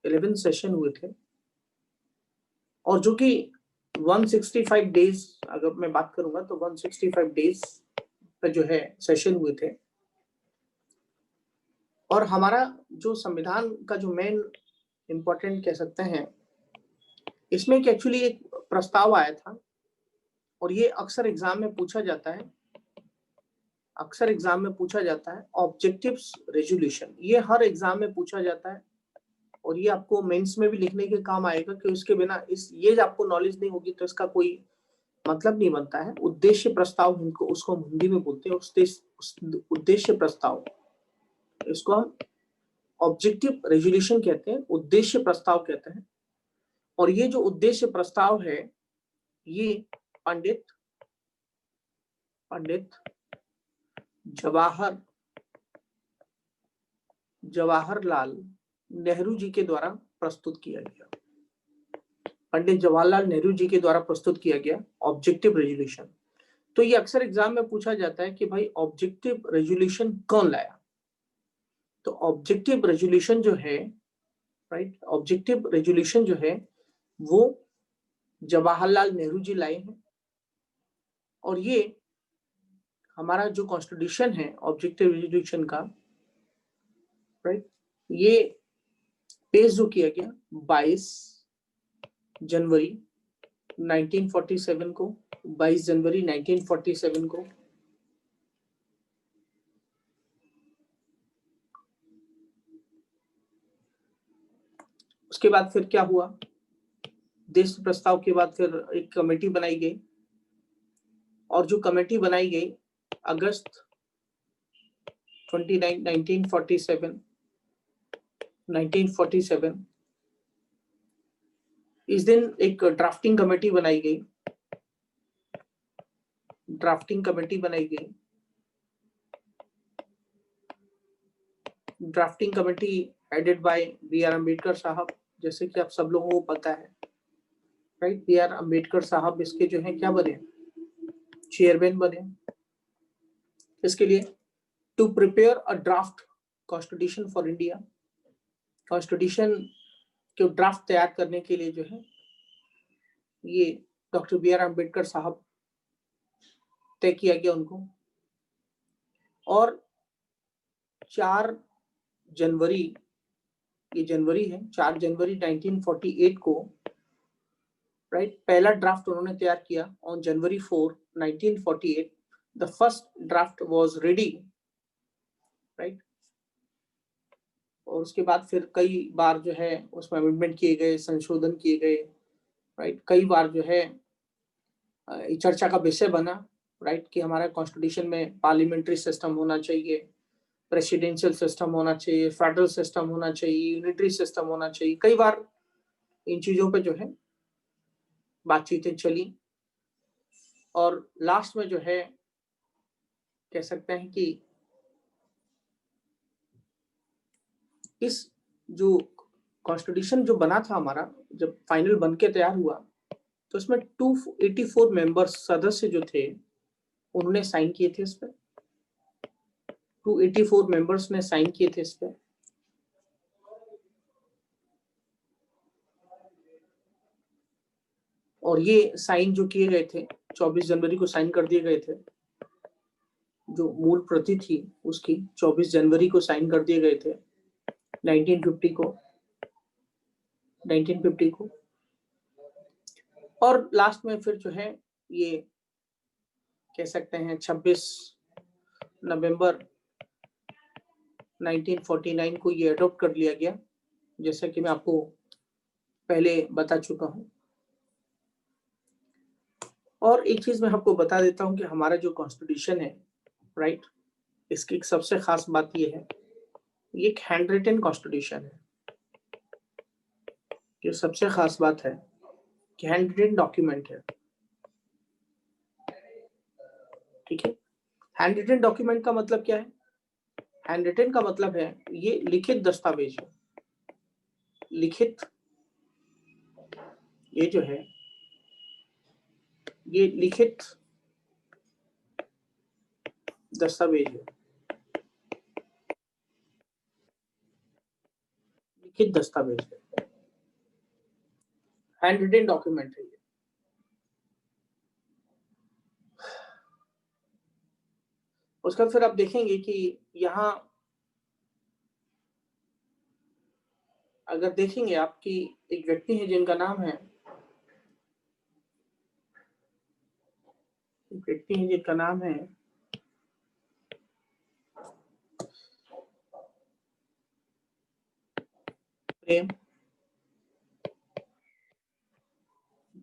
11 सेशन हुए थे। और जो कि 165 डेज, अगर मैं बात करूंगा तो 165 डेज पे जो है सेशन हुए थे। और हमारा जो संविधान का जो मेन इंपॉर्टेंट कह सकते हैं, इसमें एक्चुअली एक प्रस्ताव आया था और ये अक्सर एग्जाम में पूछा जाता है अक्सर एग्जाम में पूछा जाता है ऑब्जेक्टिव्स रेजोल्यूशन, ये हर एग्जाम में पूछा जाता है और ये आपको मेंस में भी लिखने के काम आएगा कि उसके बिना ये आपको नॉलेज नहीं होगी तो इसका कोई मतलब नहीं बनता है। उद्देश्य प्रस्ताव इनको उसको हम हिंदी में बोलते हैं, उद्देश्य प्रस्ताव, इसको हम ऑब्जेक्टिव रेजोल्यूशन कहते हैं, उद्देश्य प्रस्ताव कहते हैं। और ये जो उद्देश्य प्रस्ताव है ये पंडित जवाहरलाल नेहरू जी के द्वारा प्रस्तुत किया गया, पंडित जवाहरलाल नेहरू जी के द्वारा प्रस्तुत किया गया ऑब्जेक्टिव रेजोल्यूशन। तो ये अक्सर एग्जाम में पूछा जाता है कि भाई ऑब्जेक्टिव रेजोल्यूशन कौन लाया। तो ऑब्जेक्टिव रेजोल्यूशन जो है, राइट, ऑब्जेक्टिव रेजोल्यूशन जो है वो जवाहरलाल नेहरू जी लाए हैं। और ये हमारा जो कॉन्स्टिट्यूशन है ऑब्जेक्टिव रेजोल्यूशन का, राइट, ये पेश जो किया गया 22 जनवरी 1947 को, 22 जनवरी 1947 को। उसके बाद फिर क्या हुआ, देश प्रस्ताव के बाद फिर एक कमेटी बनाई गई और जो कमेटी बनाई गई अगस्त 29 1947 इस दिन एक ड्राफ्टिंग कमेटी बनाई गई, drafting committee headed by B R. Ambedkar साहब, जैसे कि आप सब लोगों को पता है, राइट। बी.आर. अम्बेडकर साहब इसके जो है क्या बने, चेयरमैन बने। इसके लिए to prepare a draft constitution for India, constitution के ड्राफ्ट तैयार करने के लिए जो है ये डॉक्टर बी.आर. अम्बेडकर साहब तय किया गया उनको। और 4 जनवरी, ये जनवरी है, 4 जनवरी 1948 को, राइट, पहला ड्राफ्ट उन्होंने तैयार किया। On January 4 1948 the first draft was ready, right. और उसके बाद फिर कई बार जो है उसमें अमेंडमेंट किए गए, संशोधन किए गए, राइट। कई बार जो है चर्चा का विषय बना, राइट, कि हमारा कॉन्स्टिट्यूशन में पार्लियामेंट्री सिस्टम होना चाहिए, प्रेसिडेंशियल सिस्टम होना चाहिए, फेडरल सिस्टम होना चाहिए, यूनिटरी सिस्टम होना चाहिए। कई बार इन चीजों पे जो है बातचीतें चली और लास्ट में जो है कह सकते हैं कि इस जो कॉन्स्टिट्यूशन जो बना था हमारा, जब फाइनल बन के तैयार हुआ तो इसमें 284 मेंबर्स, सदस्य जो थे उन्होंने साइन किए थे इस पे, 284 मेंबर्स ने साइन किए थे इस पे। और ये साइन जो किए गए थे 24 जनवरी को साइन कर दिए गए थे, जो मूल प्रति थी उसकी 24 जनवरी को साइन कर दिए गए थे 1950 को। और लास्ट में फिर जो है ये कह सकते हैं 26 नवंबर 1949 को ये अडॉप्ट कर लिया गया, जैसा कि मैं आपको पहले बता चुका हूं। और एक चीज मैं आपको बता देता हूं कि हमारा जो कॉन्स्टिट्यूशन है, राइट, इसकी एक सबसे खास बात ये है, ये एक हैंड रिटन कॉन्स्टिट्यूशन है। ये सबसे खास बात है कि हैंड रिटन डॉक्यूमेंट है, ठीक है। हैंड रिटन डॉक्यूमेंट का मतलब क्या है? हैंड रिटन का मतलब है ये लिखित दस्तावेज है, लिखित, ये जो है ये लिखित दस्तावेज है, लिखित दस्तावेज है, हैंड रिटन डॉक्यूमेंट है ये। उसका फिर आप देखेंगे कि यहाँ अगर देखेंगे आप कि एक व्यक्ति है जिनका नाम है, एक व्यक्ति है जिनका नाम है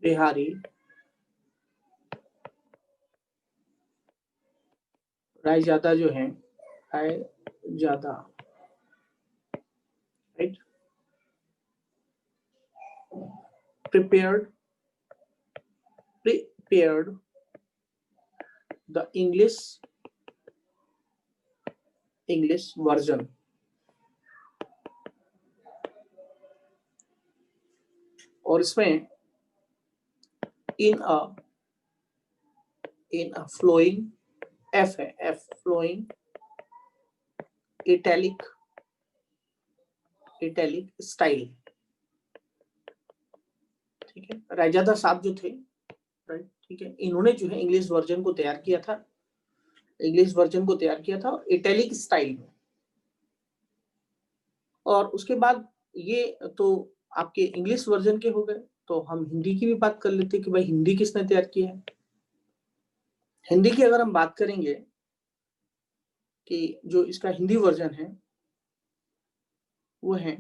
बिहारी रायजादा जो है, Raizada, right, prepared the English version और इसमें in a flowing, F है, F flowing italic स्टाइल, ठीक है। रायजादा साहब जो थे, राइट, ठीक है, इन्होंने जो है इंग्लिश वर्जन को तैयार किया था, इटैलिक स्टाइल में। और उसके बाद ये तो आपके इंग्लिश वर्जन के हो गए, तो हम हिंदी की भी बात कर लेते हैं कि भाई हिंदी किसने तैयार किया है। हिंदी की अगर हम बात करेंगे कि जो इसका हिंदी वर्जन है वो है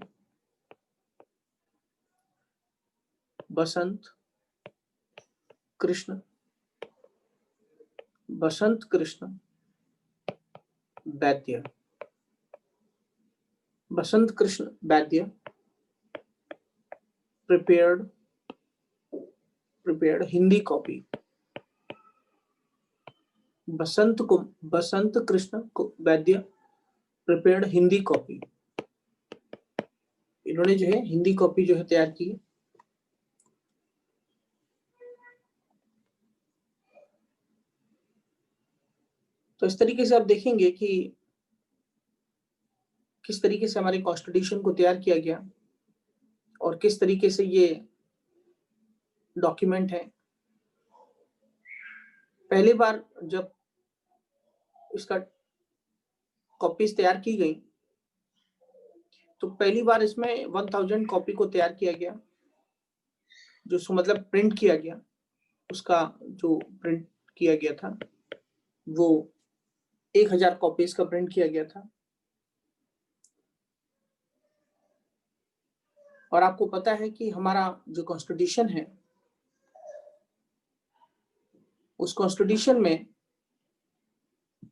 बसंत कृष्ण वैद्य, बसंत कृष्ण वैद्य प्रिपेयर्ड हिंदी कॉपी, बसंत कृष्ण वैद्य प्रिपेयर्ड हिंदी कॉपी, इन्होंने जो है हिंदी कॉपी जो है तैयार की। तो इस तरीके से आप देखेंगे कि किस तरीके से हमारे कॉन्स्टिट्यूशन को तैयार किया गया और किस तरीके से ये डॉक्यूमेंट है। पहली बार जब इसका कॉपीज तैयार की गई तो पहली बार इसमें 1000 कॉपी को तैयार किया गया, जो मतलब प्रिंट किया गया, उसका जो प्रिंट किया गया था वो 1000 कॉपीज का प्रिंट किया गया था। और आपको पता है कि हमारा जो कॉन्स्टिट्यूशन है उस कॉन्स्टिट्यूशन में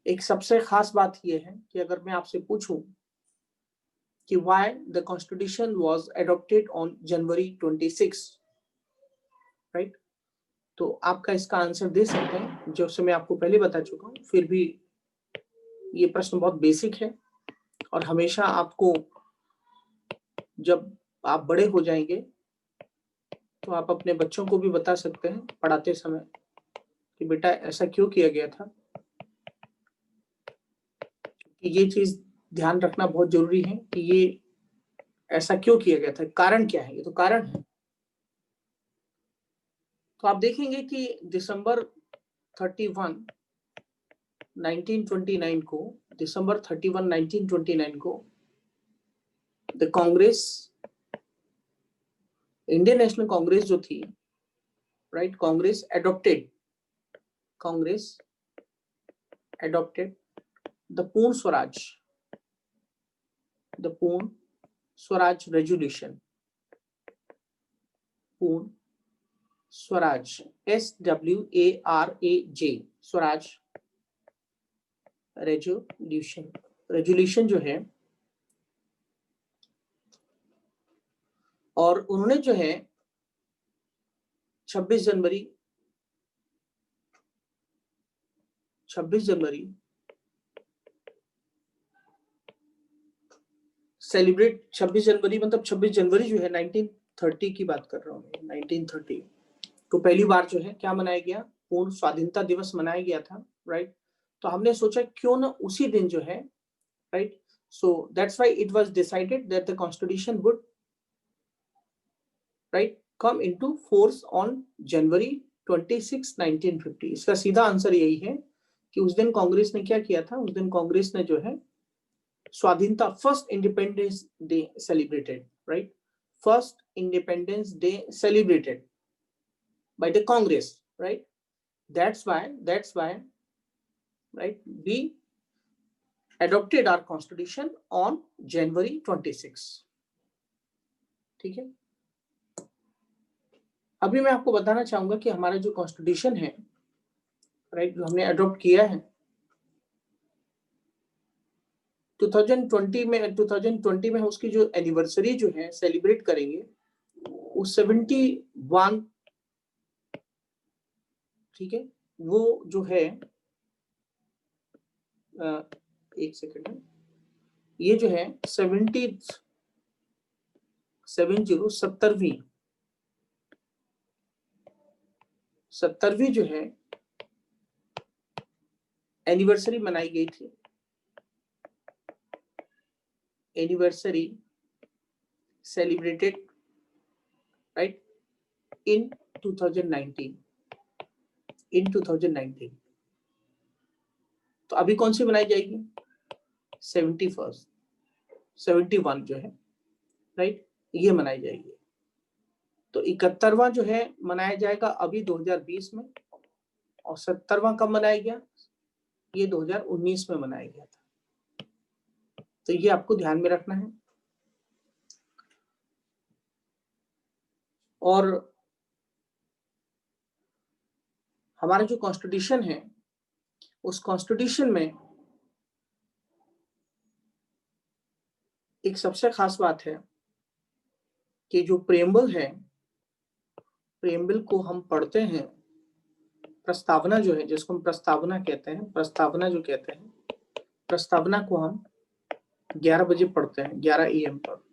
एक सबसे खास बात यह है कि अगर मैं आपसे पूछूं कि why the constitution was adopted on January 26, right, तो आपका इसका आंसर दे सकते हैं, जो से मैं आपको पहले बता चुका हूं। फिर भी ये प्रश्न बहुत बेसिक है और हमेशा आपको जब आप बड़े हो जाएंगे तो आप अपने बच्चों को भी बता सकते हैं पढ़ाते समय कि बेटा ऐसा क्यों किया गया था। कि ये चीज ध्यान रखना बहुत जरूरी है कि ये ऐसा क्यों किया गया था, कारण क्या है, ये तो कारण है। तो आप देखेंगे कि दिसंबर 31, 1929 को, दिसंबर 31, 1929 को the Congress, Indian national Congress जो थी, राइट, कांग्रेस एडॉप्टेड द पूर्ण स्वराज रेजोल्यूशन, पूर्ण स्वराज, SWARAJ, स्वराज रेजोल्यूशन जो है। और उन्होंने जो है 26 जनवरी 26 जनवरी मतलब 26 जनवरी जो है 1930 की बात कर रहा हूँ, 1930 को पहली बार जो है क्या मनाया गया, पूर्ण स्वाधीनता दिवस मनाया गया था, राइट। तो हमने सोचा क्यों ना उसी दिन जो है, right, so that's why it was decided that the constitution would, right, come into force on January 26, 1950। इसका सीधा आंसर यही है कि उस दिन कांग्रेस ने क्या किया था, उस दिन कांग्रेस ने जो है स्वाधीनता, first independence day celebrated, right, first independence day celebrated by the Congress, right? That's why, right, we adopted our constitution on January 26. ठीक है। अभी मैं आपको बताना चाहूंगा कि हमारा जो कॉन्स्टिट्यूशन है, राइट, जो हमने अडॉप्ट किया है 2020 में उसकी जो एनिवर्सरी जो है सेलिब्रेट करेंगे, वो 71, ठीक है, वो जो है एक सेकेंड है, ये जो है 70वीं जो है एनिवर्सरी मनाई गई थी। एनिवर्सरी सेलिब्रेटेड, राइट, इन 2019। तो अभी कौन सी बनाई जाएगी? 71 जो है, राइट, ये मनाई जाएगी। तो 71वां जो है मनाया जाएगा अभी 2020 में, और 70वां कब मनाया गया? ये 2019 में मनाया गया था। तो ये आपको ध्यान में रखना है। और हमारा जो कॉन्स्टिट्यूशन है, उस कॉन्स्टिट्यूशन में एक सबसे खास बात है कि जो प्रेम्बल है, प्रेम्बल को हम पढ़ते हैं, प्रस्तावना जो है, जिसको हम प्रस्तावना कहते हैं, प्रस्तावना जो कहते हैं, प्रस्तावना को हम 11 बजे पढ़ते हैं, 11 AM पर।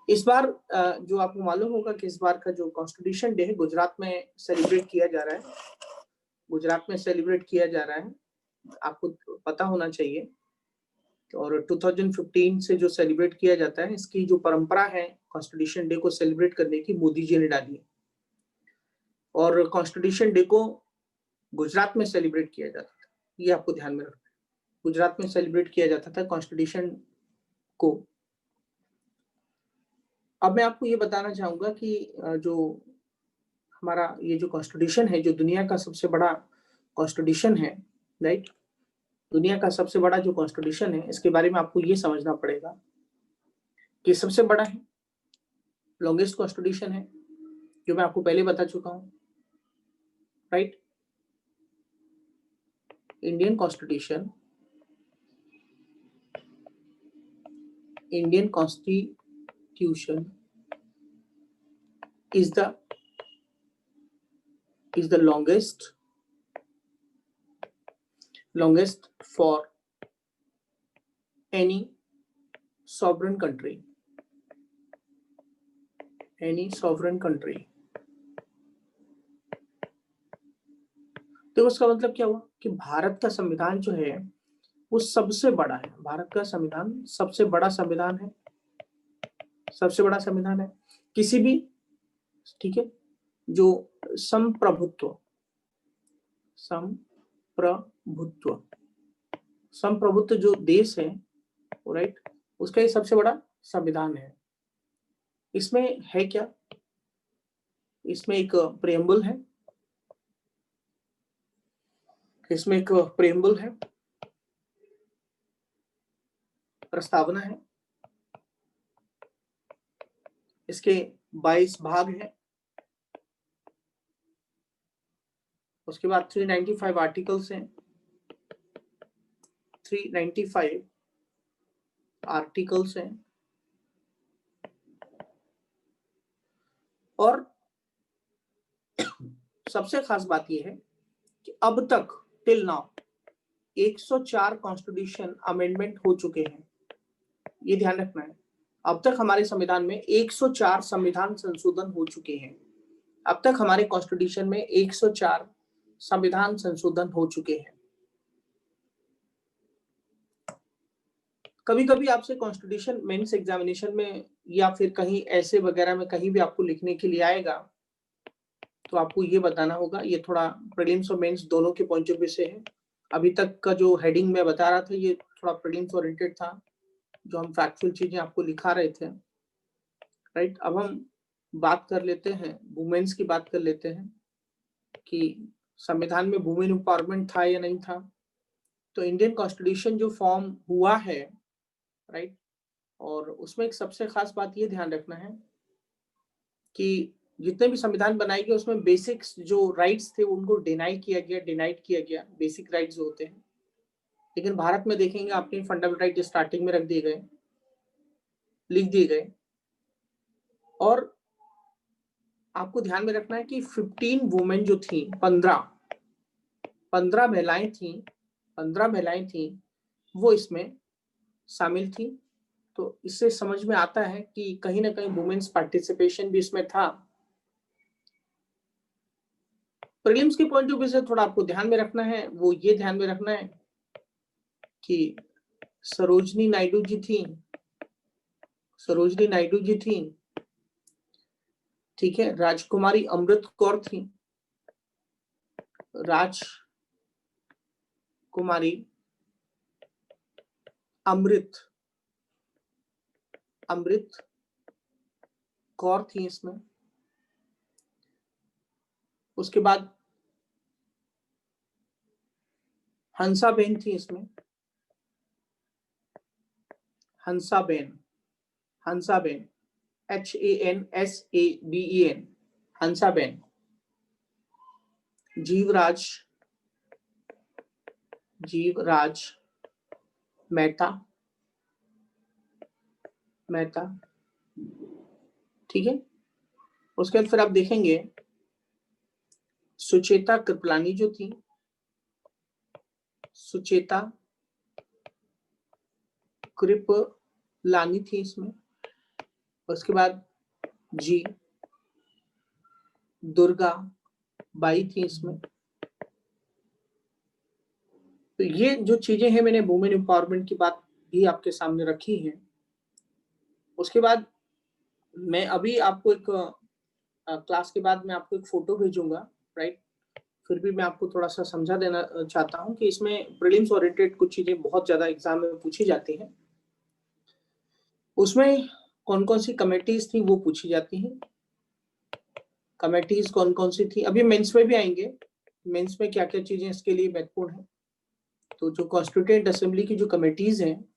इस बार जो आपको मालूम होगा कि इस बार का जो कॉन्स्टिट्यूशन डे है गुजरात में सेलिब्रेट किया जा रहा है, गुजरात में सेलिब्रेट किया जा रहा है, आपको पता होना चाहिए। और 2015 से जो सेलिब्रेट किया जाता है, इसकी जो परंपरा है कॉन्स्टिट्यूशन डे को सेलिब्रेट करने की, मोदी जी ने डाली है। और कॉन्स्टिट्यूशन डे को गुजरात में सेलिब्रेट किया जाता था, ये आपको ध्यान में रखना है। गुजरात में सेलिब्रेट किया जाता था कॉन्स्टिट्यूशन को। अब मैं आपको ये बताना चाहूंगा कि जो हमारा ये जो कॉन्स्टिट्यूशन है, जो दुनिया का सबसे बड़ा कॉन्स्टिट्यूशन है, राइट, दुनिया का सबसे बड़ा जो कॉन्स्टिट्यूशन है, इसके बारे में आपको ये समझना पड़ेगा कि सबसे बड़ा है, लॉन्गेस्ट कॉन्स्टिट्यूशन है, जो मैं आपको पहले बता चुका हूं, right. Indian constitution is the longest for any sovereign country. तो उसका मतलब क्या हुआ कि भारत का संविधान जो है वो सबसे बड़ा है। भारत का संविधान सबसे बड़ा संविधान है, सबसे बड़ा संविधान है। किसी भी, ठीक है, जो संप्रभुत्व जो देश है, राइट, उसका ये सबसे बड़ा संविधान है। इसमें है क्या? इसमें एक प्रेम्बल है, प्रस्तावना है, इसके 22 भाग हैं, उसके बाद 395 आर्टिकल्स हैं, 395 आर्टिकल्स हैं। और सबसे खास बात यह है कि अब तक टिल नाउ 104 कॉन्स्टिट्यूशन अमेंडमेंट हो चुके हैं। ये ध्यान रखना है, अब तक हमारे संविधान में 104 संविधान संशोधन हो चुके हैं। अब तक हमारे कॉन्स्टिट्यूशन में 104 संविधान संशोधन हो चुके हैं। कभी कभी आपसे कॉन्स्टिट्यूशन मेंस एग्जामिनेशन में या फिर कहीं ऐसे वगैरह में कहीं भी आपको लिखने के लिए आएगा, तो आपको ये बताना होगा, ये थोड़ा प्रीलिम्स और मेंस दोनों के पॉइंट ऑफ व्यू से है। अभी तक का जो हेडिंग मैं बता रहा था, ये थोड़ा प्रीलिम्स ओरिएंटेड था, जो हम फैक्चुअल चीजें आपको लिखा रहे थे, राइट। अब हम बात कर लेते हैं, वुमेन्स की बात कर लेते हैं कि संविधान में वुमेन एम्पावरमेंट था या नहीं था। तो इंडियन कॉन्स्टिट्यूशन जो फॉर्म हुआ है, राइट, और उसमें एक सबसे खास बात ये ध्यान रखना है कि जितने भी संविधान बनाए गए उसमें बेसिक्स जो राइट्स थे उनको डिनाइड किया गया, बेसिक राइट्स जो होते हैं। लेकिन भारत में देखेंगे आपने फंडामेंटल राइट स्टार्टिंग में रख दिए गए, लिख दिए गए। और आपको ध्यान में रखना है कि 15 वुमेन जो थी, 15 महिलाएं थी वो इसमें शामिल थी। तो इससे समझ में आता है कि कहीं ना कहीं वुमेन्स पार्टिसिपेशन भी इसमें था। प्रीलिम्स के पॉइंट ऑफ व्यू से थोड़ा आपको ध्यान में रखना है, वो ये ध्यान में रखना है कि सरोजनी नायडू जी थी, ठीक है। राजकुमारी अमृत कौर थी, राजकुमारी अमृत कौर थी इसमें। उसके बाद हंसाबेन थी इसमें, हंसाबेन HANSABEN, हंसाबेन। जीवराज मेहता, ठीक है। उसके बाद फिर आप देखेंगे सुचेता कृपलानी जो थी, सुचेता कृपलानी थी इसमें। उसके बाद जी दुर्गा बाई थी इसमें। तो ये जो चीजें हैं मैंने वुमेन एम्पावरमेंट की बात भी आपके सामने रखी है। उसके बाद मैं अभी आपको एक क्लास के बाद मैं आपको एक फोटो भेजूंगा, राइट। फिर भी मैं आपको थोड़ा सा समझा देना चाहता हूं कि इसमें प्रीलिम्स ओरिएंटेड कुछ चीजें बहुत ज्यादा एग्जाम में पूछी जाती हैं। उसमें कौन कौन सी कमेटीज थी वो पूछी जाती हैं। कमेटीज कौन कौन सी थी, अभी मेंस में भी आएंगे, मेंस में क्या क्या चीजें इसके लिए महत्वपूर्ण है। तो जो कॉन्स्टिट्यूएंट असेंबली की जो कमेटीज हैं,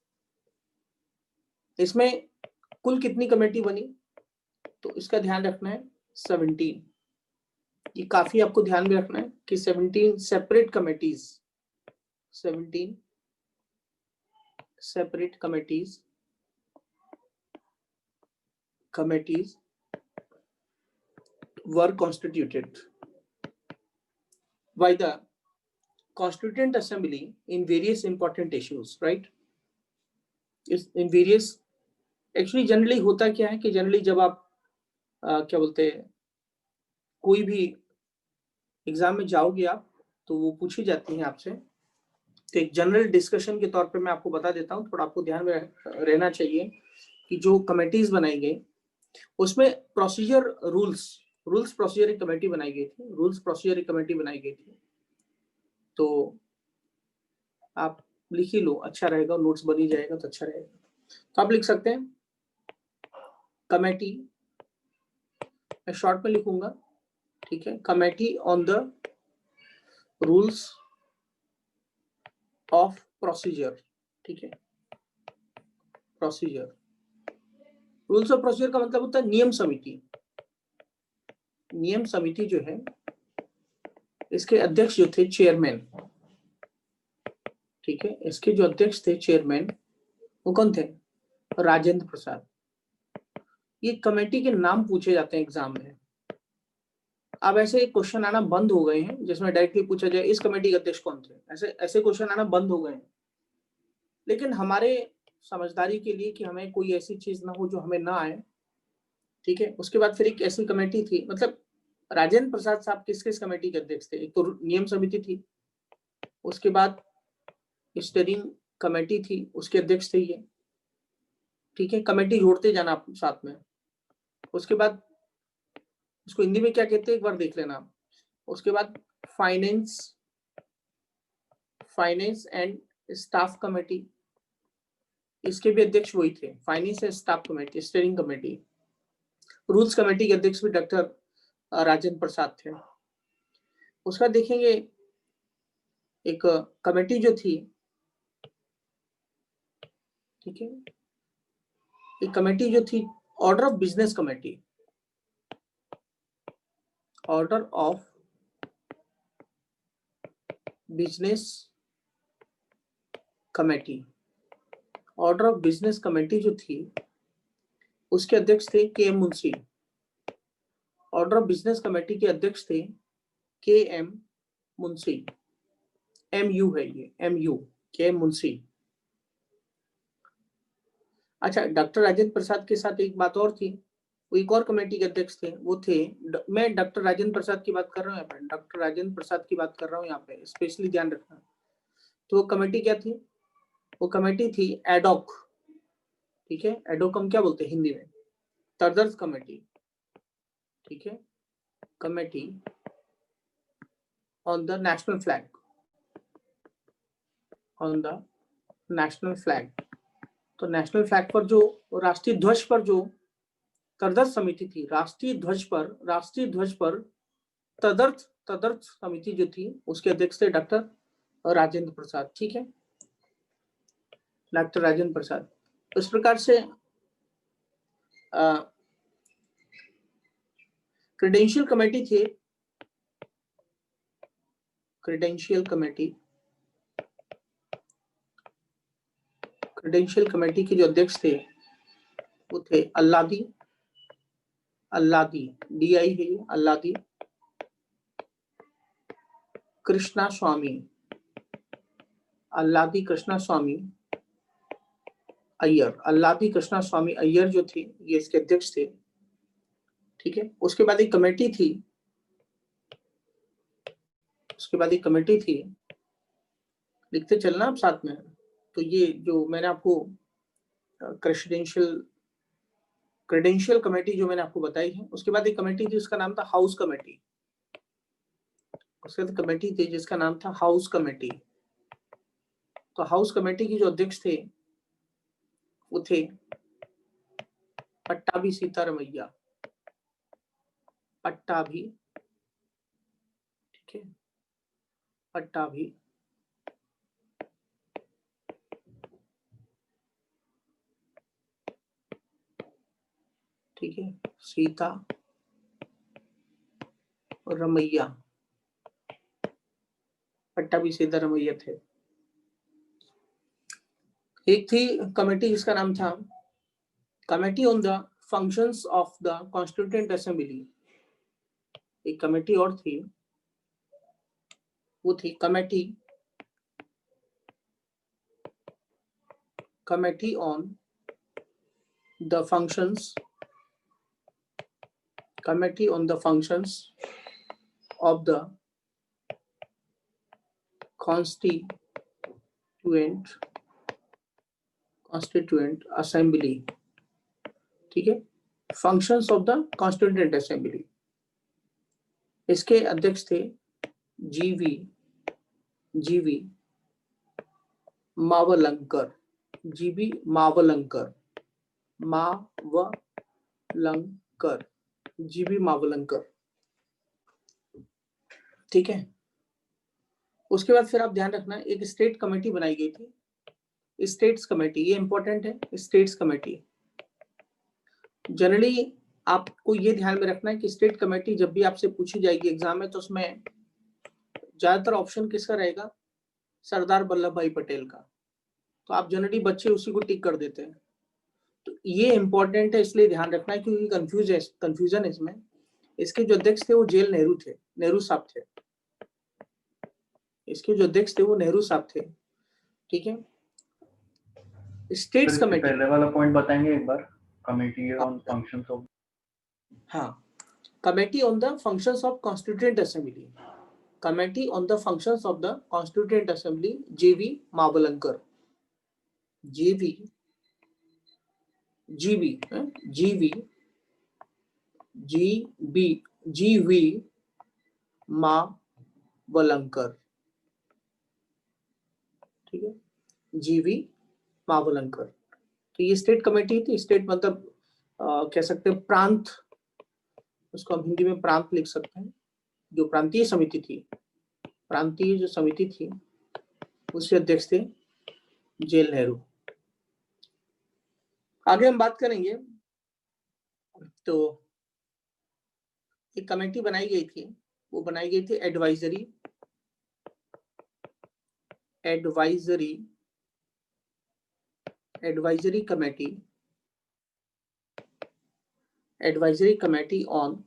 इसमें कुल कितनी कमेटी बनी, तो इसका ध्यान रखना है 17। ये काफी आपको ध्यान में रखना है कि 17 separate committees, 17 separate committees were constituted by the Constituent Assembly in various important issues, right? In various, actually generally होता क्या है कि जनरली जब आप क्या बोलते हैं, कोई भी एग्जाम में जाओगे आप, तो वो पूछी जाती है आपसे। तो एक जनरल डिस्कशन के तौर पे मैं आपको बता देता हूँ, थोड़ा आपको ध्यान में रहना चाहिए कि जो कमेटीज बनाई गई उसमें प्रोसीजर रूल्स प्रोसीजर एक कमेटी बनाई गई थी, रूल्स प्रोसीजर एक कमेटी बनाई गई थी। तो आप लिख ही लो, अच्छा रहेगा, नोट्स बनी जाएगा तो अच्छा रहेगा। तो आप लिख सकते हैं कमेटी, मैं शॉर्ट में लिखूंगा, ठीक है। Committee on the rules of procedure, ठीक है। प्रोसीजर, रूल्स ऑफ प्रोसीजर का मतलब होता है नियम समिति। नियम समिति जो है, इसके अध्यक्ष जो थे चेयरमैन, ठीक है। इसके जो अध्यक्ष थे चेयरमैन, वो कौन थे, राजेंद्र प्रसाद। ये कमेटी के नाम पूछे जाते हैं एग्जाम में। अब ऐसे क्वेश्चन आना बंद हो गए हैं जिसमें डायरेक्टली पूछा जाए इस कमेटी के अध्यक्ष कौन थे, ऐसे क्वेश्चन आना बंद हो गए हैं। लेकिन हमारे समझदारी के लिए कि हमें कोई ऐसी चीज ना हो जो हमें ना आए, ठीक है। उसके बाद फिर एक ऐसी कमेटी थी, मतलब राजेंद्र प्रसाद साहब किस किस कमेटी के अध्यक्ष थे, एक तो नियम समिति थी, उसके बाद स्टीयरिंग कमेटी थी, उसके अध्यक्ष थे ये, ठीक है। कमेटी जोड़ते जाना आप साथ में। उसके बाद उसको हिंदी में क्या कहते हैं एक बार देख लेना। उसके बाद फाइनेंस एंड स्टाफ कमेटी, इसके भी अध्यक्ष वही थे, finance and staff committee, steering committee. Rules committee के अध्यक्ष भी डॉक्टर राजेंद्र प्रसाद थे। उसका देखेंगे एक कमेटी जो थी, ठीक है, एक कमेटी जो थी order of business committee, order of business committee. Order of business committee जो थी उसके अध्यक्ष थे K M Munshi. Order of business committee के अध्यक्ष थे के एम मुंशी। MU है ये, MU, के एम मुंशी। अच्छा, डॉक्टर राजेंद्र प्रसाद के साथ एक बात और थी, वो एक और कमेटी के अध्यक्ष थे, वो थे, मैं डॉक्टर राजेंद्र प्रसाद की बात कर रहा हूँ यहाँ पे, डॉक्टर राजेंद्र प्रसाद की बात कर रहा हूँ यहाँ पे, स्पेशली ध्यान रखना। तो वो कमेटी क्या थी? वो कमेटी थी एडॉक। ठीक है, एडॉक हम क्या बोलते हैं हिंदी में? तरदर्ज कमेटी। ठीक है, committee on the national flag, on the national flag. तो नेशनल फ्लैग पर जो, राष्ट्रीय ध्वज पर जो तदर्थ समिति थी, राष्ट्रीय ध्वज पर तदर्थ समिति जो थी उसके अध्यक्ष थे डॉक्टर राजेंद्र प्रसाद। ठीक है, डॉक्टर राजेंद्र प्रसाद। इस प्रकार से क्रेडेंशियल कमेटी थी, क्रेडेंशियल कमेटी के जो अध्यक्ष थे वो थे अल्लादी, DI है ये, अल्लादी कृष्णा स्वामी, अल्लादी कृष्णा स्वामी अय्यर। अल्लादी कृष्णा स्वामी अय्यर जो थे ये इसके अध्यक्ष थे। ठीक है, उसके बाद एक कमेटी थी, लिखते चलना आप साथ में। तो ये जो मैंने आपको क्रेडेंशियल कमेटी जो मैंने आपको बताई है, उसके बाद एक कमेटी थी उसका नाम था हाउस कमेटी। उसके बाद कमेटी थी जिसका नाम था हाउस कमेटी। तो हाउस कमेटी के जो अध्यक्ष थे वो थे पट्टाभी सीतारमैया, पट्टाभी। ठीक है, पट्टाभी ठीक है, सीता और रमैया, पट्टाभी सीतारमैया थे। एक थी कमेटी जिसका नाम था committee on the functions of the constituent assembly. एक कमेटी और थी, वो थी committee on the functions of the constituent assembly। ठीक है, functions of the constituent assembly. इसके अध्यक्ष थे जीवी मावलंकर, जीबी मावलंकर, जीबी मावलंकर। ठीक है, उसके बाद फिर आप ध्यान रखना एक स्टेट कमेटी बनाई गई थी, स्टेट्स कमेटी। ये इंपॉर्टेंट है, स्टेट्स कमेटी। जनरली आपको ये ध्यान में रखना है कि स्टेट कमेटी जब भी आपसे पूछी जाएगी एग्जाम में तो उसमें ज्यादातर ऑप्शन किसका रहेगा? सरदार वल्लभ भाई पटेल का। तो आप जनरली बच्चे उसी को टिक कर देते हैं। तो ये इंपॉर्टेंट है, इसलिए ध्यान रखना है क्योंकि कंफ्यूजन है इसमें। इसके जो अध्यक्ष थे वो जेल नेहरू साहब थे। इसके जो अध्यक्ष थे वो नेहरू साहब थे। ठीक है, स्टेट्स कमेटी। पहले वाला पॉइंट बताएंगे एक बार, कमेटी ऑन फंक्शंस ऑफ। हाँ, committee on the functions of constituent assembly, committee on the functions of the constituent assembly, जीवी मावलंकर, जीवी मावलंकर। ठीक है, जीवी मावलंकर। तो ये स्टेट कमेटी थी। स्टेट मतलब कह सकते हैं प्रांत, उसको हम हिंदी में प्रांत लिख सकते हैं। जो प्रांतीय समिति थी, प्रांतीय जो समिति थी उसके अध्यक्ष थे जेल नेहरू। आगे हम बात करेंगे तो एक कमेटी बनाई गई थी, वो बनाई गई थी advisory committee on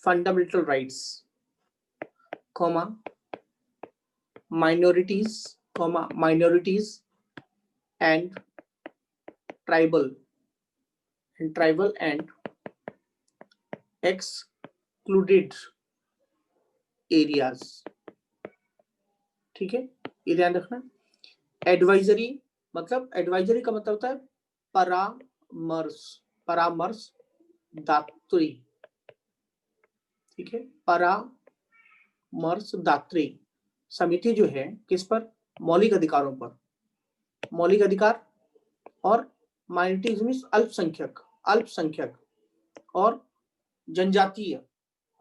fundamental rights, minorities and tribal and excluded areas। ठीक है, ये ध्यान रखना। एडवाइजरी मतलब, एडवाइजरी का मतलब होता है परामर्शदात्री। ठीक है, परामर्शदात्री समिति जो है किस पर? मौलिक अधिकारों पर। मौलिक अधिकार और माइनॉरिटीज मीन्स अल्पसंख्यक और जनजातीय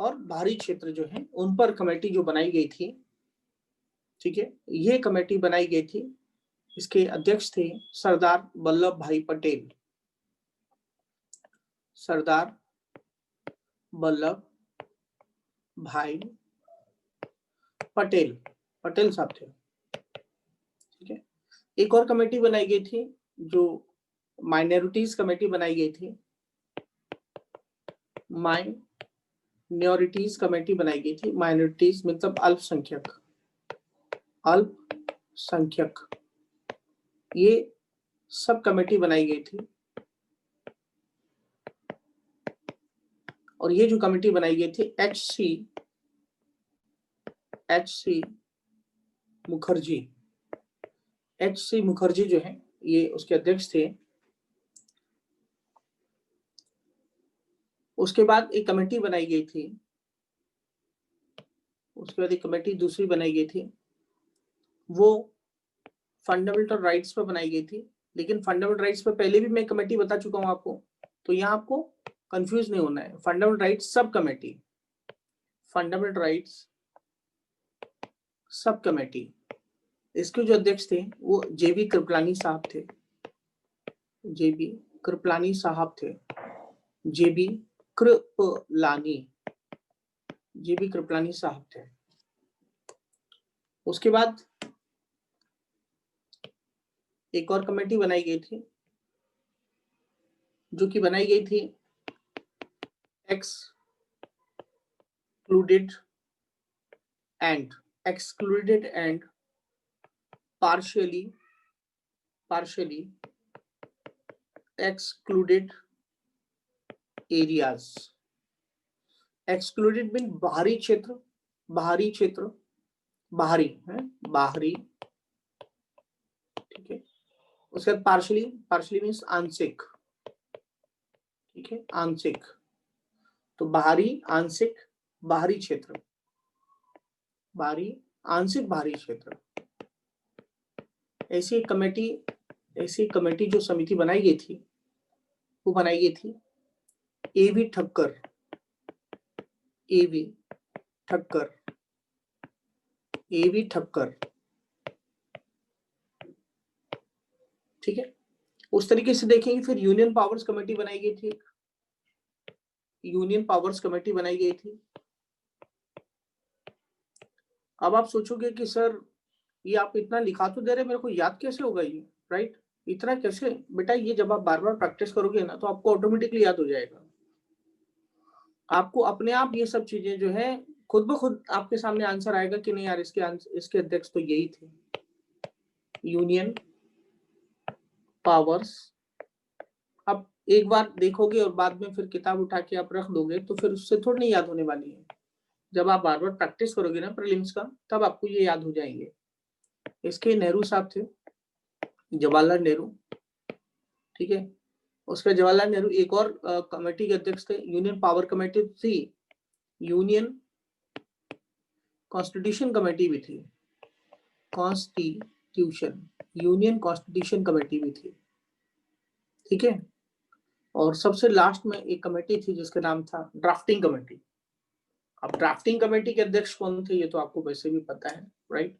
और बाहरी क्षेत्र जो है उन पर कमेटी जो बनाई गई थी। ठीक है, ये कमेटी बनाई गई थी, इसके अध्यक्ष थे सरदार वल्लभ भाई पटेल। सरदार वल्लभ भाई पटेल साहब थे। ठीक है, एक और कमेटी बनाई गई थी जो माइनॉरिटीज कमेटी बनाई गई थी। माइनॉरिटीज कमेटी बनाई गई थी। माइनॉरिटीज मतलब अल्पसंख्यक, ये सब कमेटी बनाई गई थी। और ये जो कमेटी बनाई गई थी एच.सी. मुखर्जी जो है ये उसके अध्यक्ष थे। उसके बाद एक कमेटी बनाई गई थी, उसके बाद एक कमेटी दूसरी बनाई गई थी, वो फंडामेंटल राइट्स पर बनाई गई थी। लेकिन फंडामेंटल राइट्स पर पहले भी मैं कमेटी बता चुका हूं आपको, तो यहाँ आपको कंफ्यूज नहीं होना है। Fundamental rights sub committee, fundamental rights sub committee, इसके जो अध्यक्ष थे वो जेबी कृपलानी साहब थे। जेबी कृपलानी साहब थे। उसके बाद एक और कमेटी बनाई गई थी, जो कि बनाई गई थी excluded and partially excluded areas। excluded mean बाहरी क्षेत्र, बाहरी है, बाहरी। ठीक है, उसके बाद पार्शली मीन्स आंशिक। ठीक है, आंशिक, तो बाहरी, आंशिक, बाहरी क्षेत्र, बाहरी, आंशिक, बाहरी क्षेत्र। ऐसी कमेटी जो समिति बनाई गई थी वो बनाई गई थी एवी ठक्कर। ठीक है, उस तरीके से देखेंगे। फिर यूनियन पावर्स कमेटी बनाई गई थी, अब आप सोचोगे कि सर ये आप इतना लिखा तो दे रहे, मेरे को याद कैसे होगा ये, राइट? इतना कैसे? बेटा ये जब आप बार बार प्रैक्टिस करोगे ना तो आपको ऑटोमेटिकली याद हो जाएगा। आपको अपने आप ये सब चीजें जो है खुद ब खुद आपके सामने आंसर आएगा कि नहीं यार इसके अध्यक्ष तो यही थे। यूनियन पावर्स, अब एक बार देखोगे और बाद में फिर किताब उठा के आप रख दोगे तो फिर उससे थोड़ी नहीं याद होने वाली है। जब आप बार बार प्रैक्टिस करोगे ना प्रीलिम्स का, तब आपको ये याद हो जाएंगे। इसके नेहरू साहब थे, जवाहरलाल नेहरू। ठीक है, उसके जवाहरलाल नेहरू एक और कमेटी के अध्यक्ष थे। यूनियन पावर कमेटी थी, यूनियन कॉन्स्टिट्यूशन कमेटी भी थी, यूनियन कॉन्स्टिट्यूशन कमेटी भी थी। ठीक है, और सबसे लास्ट में एक कमेटी थी जिसका नाम था ड्राफ्टिंग कमेटी। अब ड्राफ्टिंग कमेटी के अध्यक्ष कौन थे ये तो आपको वैसे भी पता है, राइट?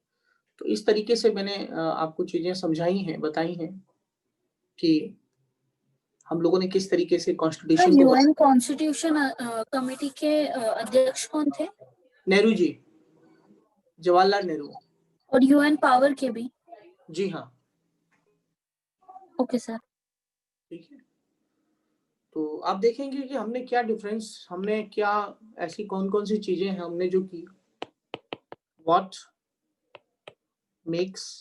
तो इस तरीके से मैंने आपको चीजें समझाई हैं, बताई हैं कि हम लोगों ने किस तरीके से कॉन्स्टिट्यूशन को यूएन कॉन्स्टिट्यूशन कमेटी के अध्यक्ष कौन थे? नेहरू जी, जवाहरलाल नेहरू। और यूएन पावर के भी? जी हाँ। Okay sir. ठीक है, तो आप देखेंगे कि हमने क्या डिफरेंस, हमने क्या ऐसी कौन कौन सी चीजें हैं हमने जो की, व्हाट मेक्स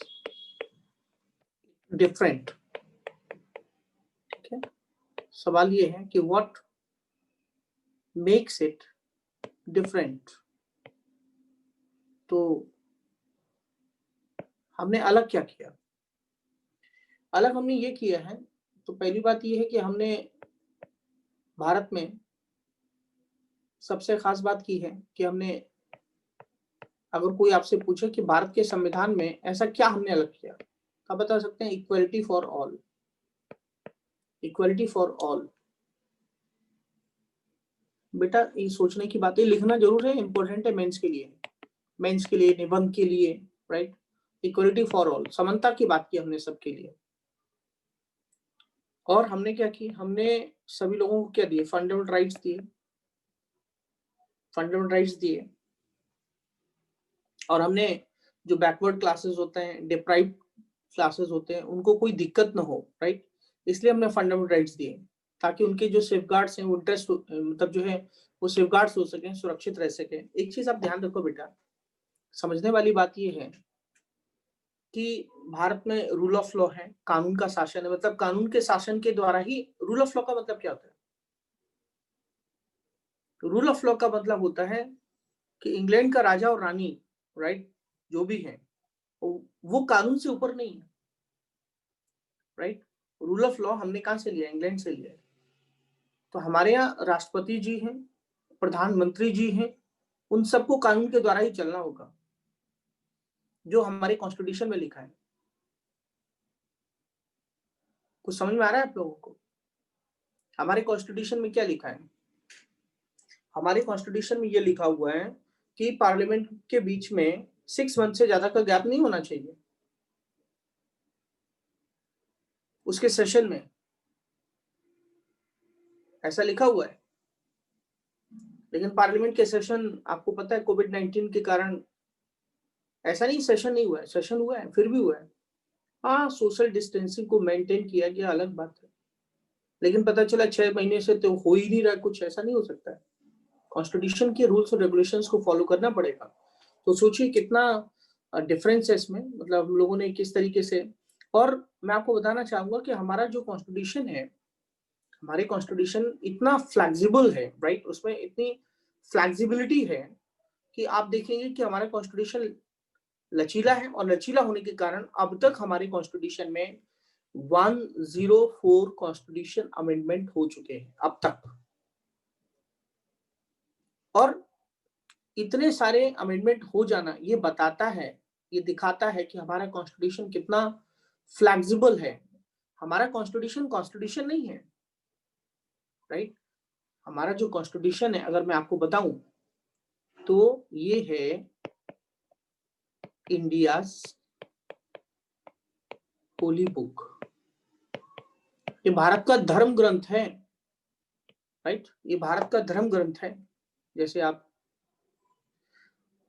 डिफरेंट। ठीक है, सवाल ये है कि व्हाट मेक्स इट डिफरेंट। तो हमने अलग क्या किया? अलग हमने ये किया है, तो पहली बात ये है कि हमने भारत में सबसे खास बात की है कि हमने, अगर कोई आपसे पूछे कि भारत के संविधान में ऐसा क्या हमने अलग किया, तो आप बता सकते हैं equality for all. Equality for all, बेटा ये सोचने की बात है, लिखना जरूर है, इंपॉर्टेंट है मेंस के लिए, मेंस के लिए, निबंध के लिए, राइट। इक्वलिटी फॉर ऑल, समानता की बात की हमने सबके लिए। और हमने क्या की, हमने सभी लोगों को क्या दिए, फंडामेंटल राइट्स दिए, फंडामेंटल राइट्स दिए। और हमने जो बैकवर्ड क्लासेस होते हैं, डिप्राइव्ड क्लासेस होते हैं, उनको कोई दिक्कत ना हो, राइट, इसलिए हमने फंडामेंटल राइट्स दिए, ताकि उनके जो सेफगार्ड्स हैं वो इंटरेस्ट मतलब जो है वो सेफगार्ड्स हो सके, सुरक्षित रह सके। एक चीज आप ध्यान रखो बेटा, समझने वाली बात ये है कि भारत में रूल ऑफ लॉ है, कानून का शासन है, मतलब कानून के शासन के द्वारा ही, रूल ऑफ लॉ का मतलब क्या होता है? रूल ऑफ लॉ का मतलब होता है कि इंग्लैंड का राजा और रानी, राइट, जो भी है वो कानून से ऊपर नहीं है, राइट। रूल ऑफ लॉ हमने कहां से लिया? इंग्लैंड से लिया है। तो हमारे यहाँ राष्ट्रपति जी हैं, प्रधानमंत्री जी हैं, उन सबको कानून के द्वारा ही चलना होगा, जो हमारे कॉन्स्टिट्यूशन में लिखा है। कुछ समझ में आ रहा है आप लोगों को? हमारे कॉन्स्टिट्यूशन में क्या लिखा है? हमारे कॉन्स्टिट्यूशन में ये लिखा हुआ है कि पार्लियामेंट के बीच में 6 मंथ से ज्यादा का गैप नहीं होना चाहिए उसके सेशन में, ऐसा लिखा हुआ है। लेकिन पार्लियामेंट के सेशन आपको पता है कोविड-19 के कारण ऐसा नहीं सेशन नहीं हुआ है, सेशन हुआ है, फिर भी हुआ है। हाँ, सोशल डिस्टेंसिंग को मेंटेन किया गया, अलग बात है, लेकिन पता चला 6 महीने से तो हो ही नहीं रहा कुछ, ऐसा नहीं हो सकता है। कॉन्स्टिट्यूशन के रूल्स और रेगुलेशंस को फॉलो करना पड़ेगा। तो सोचिए कितना डिफरेंस है इसमें, मतलब हम लोगों ने किस तरीके से। और मैं आपको बताना चाहूंगा कि हमारा जो कॉन्स्टिट्यूशन है, हमारे कॉन्स्टिट्यूशन इतना फ्लेक्सिबल है, राइट, उसमें इतनी फ्लेक्सिबिलिटी है कि आप देखेंगे कि हमारा कॉन्स्टिट्यूशन लचीला है, और लचीला होने के कारण अब तक हमारे कॉन्स्टिट्यूशन में 104 कॉन्स्टिट्यूशन अमेंडमेंट हो चुके हैं अब तक। और इतने सारे अमेंडमेंट हो जाना ये बताता है, ये दिखाता है कि हमारा कॉन्स्टिट्यूशन कितना फ्लेक्सिबल है। हमारा कॉन्स्टिट्यूशन कॉन्स्टिट्यूशन नहीं है, राइट। हमारा जो कॉन्स्टिट्यूशन है, अगर मैं आपको बताऊं तो ये है इंडियाज होली बुक। ये भारत का धर्म ग्रंथ है, राइट, ये भारत का धर्म ग्रंथ है। जैसे आप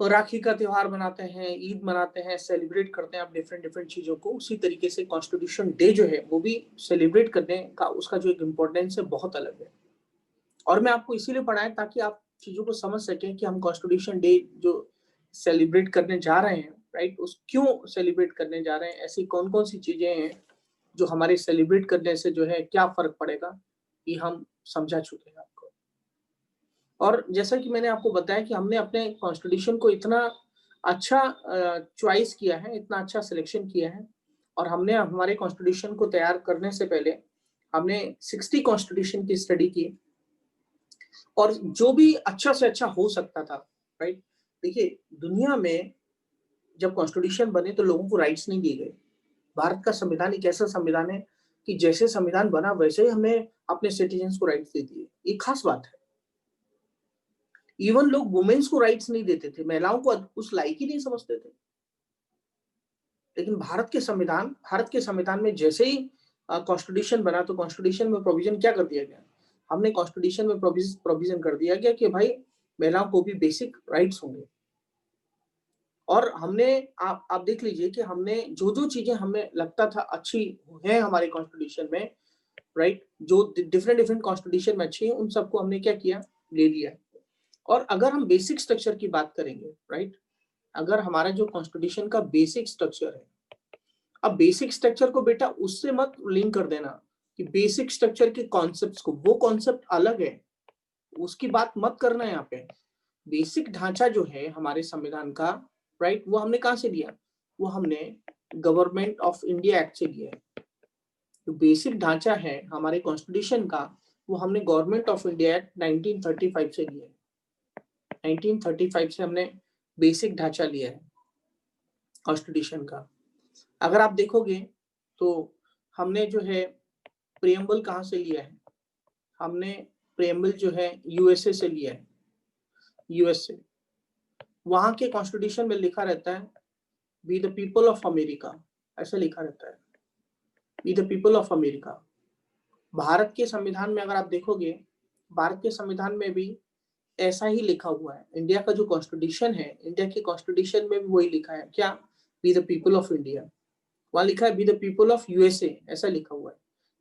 राखी का त्योहार मनाते हैं, ईद मनाते हैं, सेलिब्रेट करते हैं आप डिफरेंट डिफरेंट चीजों को, उसी तरीके से कॉन्स्टिट्यूशन डे जो है वो भी सेलिब्रेट करने का उसका जो एक इम्पोर्टेंस है बहुत अलग है। और मैं आपको इसीलिए पढ़ाया ताकि आप चीजों को समझ सकें कि हम कॉन्स्टिट्यूशन डे जो सेलिब्रेट करने जा रहे हैं, राइट, उस क्यों सेलिब्रेट करने जा रहे हैं, ऐसी कौन कौन सी चीजें हैं जो हमारे सेलिब्रेट करने से जो है क्या फर्क पड़ेगा, ये हम समझा चुके हैं आपको। और जैसा कि मैंने आपको बताया कि हमने अपने कॉन्स्टिट्यूशन को इतना अच्छा चॉइस किया है, इतना अच्छा सिलेक्शन किया है। और हमने हमारे कॉन्स्टिट्यूशन को तैयार करने से पहले हमने 60 कॉन्स्टिट्यूशन की स्टडी की, और जो भी अच्छा से अच्छा हो सकता था, राइट। देखिए, दुनिया में जब कॉन्स्टिट्यूशन बने तो लोगों को राइट्स नहीं दिए गए। भारत का संविधान एक ऐसा संविधान है कि जैसे संविधान बना वैसे ही हमें अपने सिटीजन्स को राइट्स दे दिए, ये खास बात है। इवन लोग वुमेन्स को राइट्स नहीं देते थे, महिलाओं को उस लायक ही नहीं समझते थे। लेकिन भारत के संविधान में जैसे ही कॉन्स्टिट्यूशन बना तो कॉन्स्टिट्यूशन में प्रोविजन क्या कर दिया गया, हमने कॉन्स्टिट्यूशन में प्रोविजन कर दिया गया कि भाई महिलाओं को भी बेसिक राइट्स होंगे। और हमने आप देख लीजिए कि हमने जो जो चीजें हमें लगता था अच्छी है हमारे कॉन्स्टिट्यूशन में, राइट, जो डिफरेंट कॉन्स्टिट्यूशन में अच्छी है उन सबको हमने क्या किया, ले लिया। और अगर हम बेसिक स्ट्रक्चर की बात करेंगे, राइट, अगर हमारा जो कॉन्स्टिट्यूशन का बेसिक स्ट्रक्चर है, अब बेसिक स्ट्रक्चर को बेटा उससे मत लिंक कर देना कि बेसिक स्ट्रक्चर के कॉन्सेप्ट्स को, वो कॉन्सेप्ट अलग है, उसकी बात मत करना है यहाँ पे। बेसिक ढांचा जो है हमारे संविधान का, राइट, वो हमने कहाँ से लिया, वो हमने गवर्नमेंट ऑफ इंडिया एक्ट से लिया है। जो बेसिक ढांचा है हमारे कॉन्स्टिट्यूशन का, वो हमने गवर्नमेंट ऑफ इंडिया एक्ट 1935 से लिया है। 1935 से हमने बेसिक ढांचा लिया है कॉन्स्टिट्यूशन का। अगर आप देखोगे तो हमने जो है प्रियम्बल कहाँ से लिया है, हमने प्रियम्बल जो है यूएसए से लिया है। यूएसए, वहां के कॉन्स्टिट्यूशन में लिखा रहता है be the people of America, ऐसा लिखा रहता है, be the people of America. Bharat के संविधान में अगर आप देखोगे, भारत के संविधान में भी ऐसा ही लिखा हुआ है। इंडिया का जो कॉन्स्टिट्यूशन है, इंडिया के कॉन्स्टिट्यूशन में भी वही लिखा है, क्या, be the people of India. वहां लिखा है be the people of USA, ऐसा लिखा हुआ है।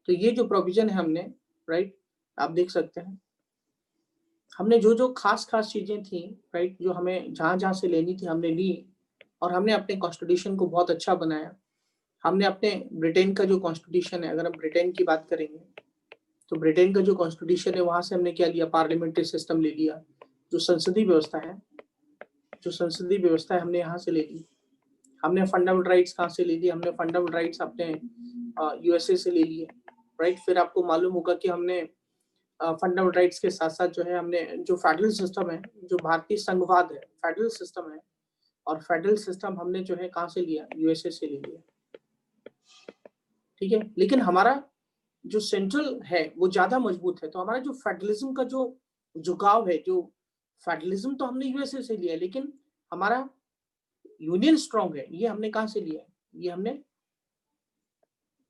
तो ये जो प्रोविजन है हमने, राइट, आप देख सकते हैं हमने जो जो खास चीजें थी, राइट, जो हमें जहां से लेनी थी हमने ली, और हमने अपने कॉन्स्टिट्यूशन को बहुत अच्छा बनाया। हमने अपने ब्रिटेन का जो कॉन्स्टिट्यूशन है, अगर हम ब्रिटेन की बात करेंगे तो ब्रिटेन का जो कॉन्स्टिट्यूशन है वहां से हमने क्या लिया, पार्लियामेंट्री सिस्टम ले लिया। जो संसदीय व्यवस्था है, जो संसदीय व्यवस्था है हमने यहाँ से ले ली। हमने फंडामेंटल राइट्स कहाँ से ले ली, हमने फंडामेंटल राइट्स अपने यूएसए से ले लिए, राइट। फिर आपको मालूम होगा कि हमने फंडामेंटल राइट्स के साथ साथ जो है हमने जो फेडरल सिस्टम है, जो भारतीय संघवाद है, फेडरल सिस्टम है, और फेडरल सिस्टम हमने जो है कहाँ से लिया, यूएसए से ले लिया, ठीक है। लेकिन हमारा जो सेंट्रल है वो ज्यादा मजबूत है, तो हमारा जो फेडरलिज्म का जो झुकाव है, जो फेडरलिज्म तो हमने यूएसए से लिया है, लेकिन हमारा यूनियन स्ट्रॉन्ग है, ये हमने कहाँ से लिया है, ये हमने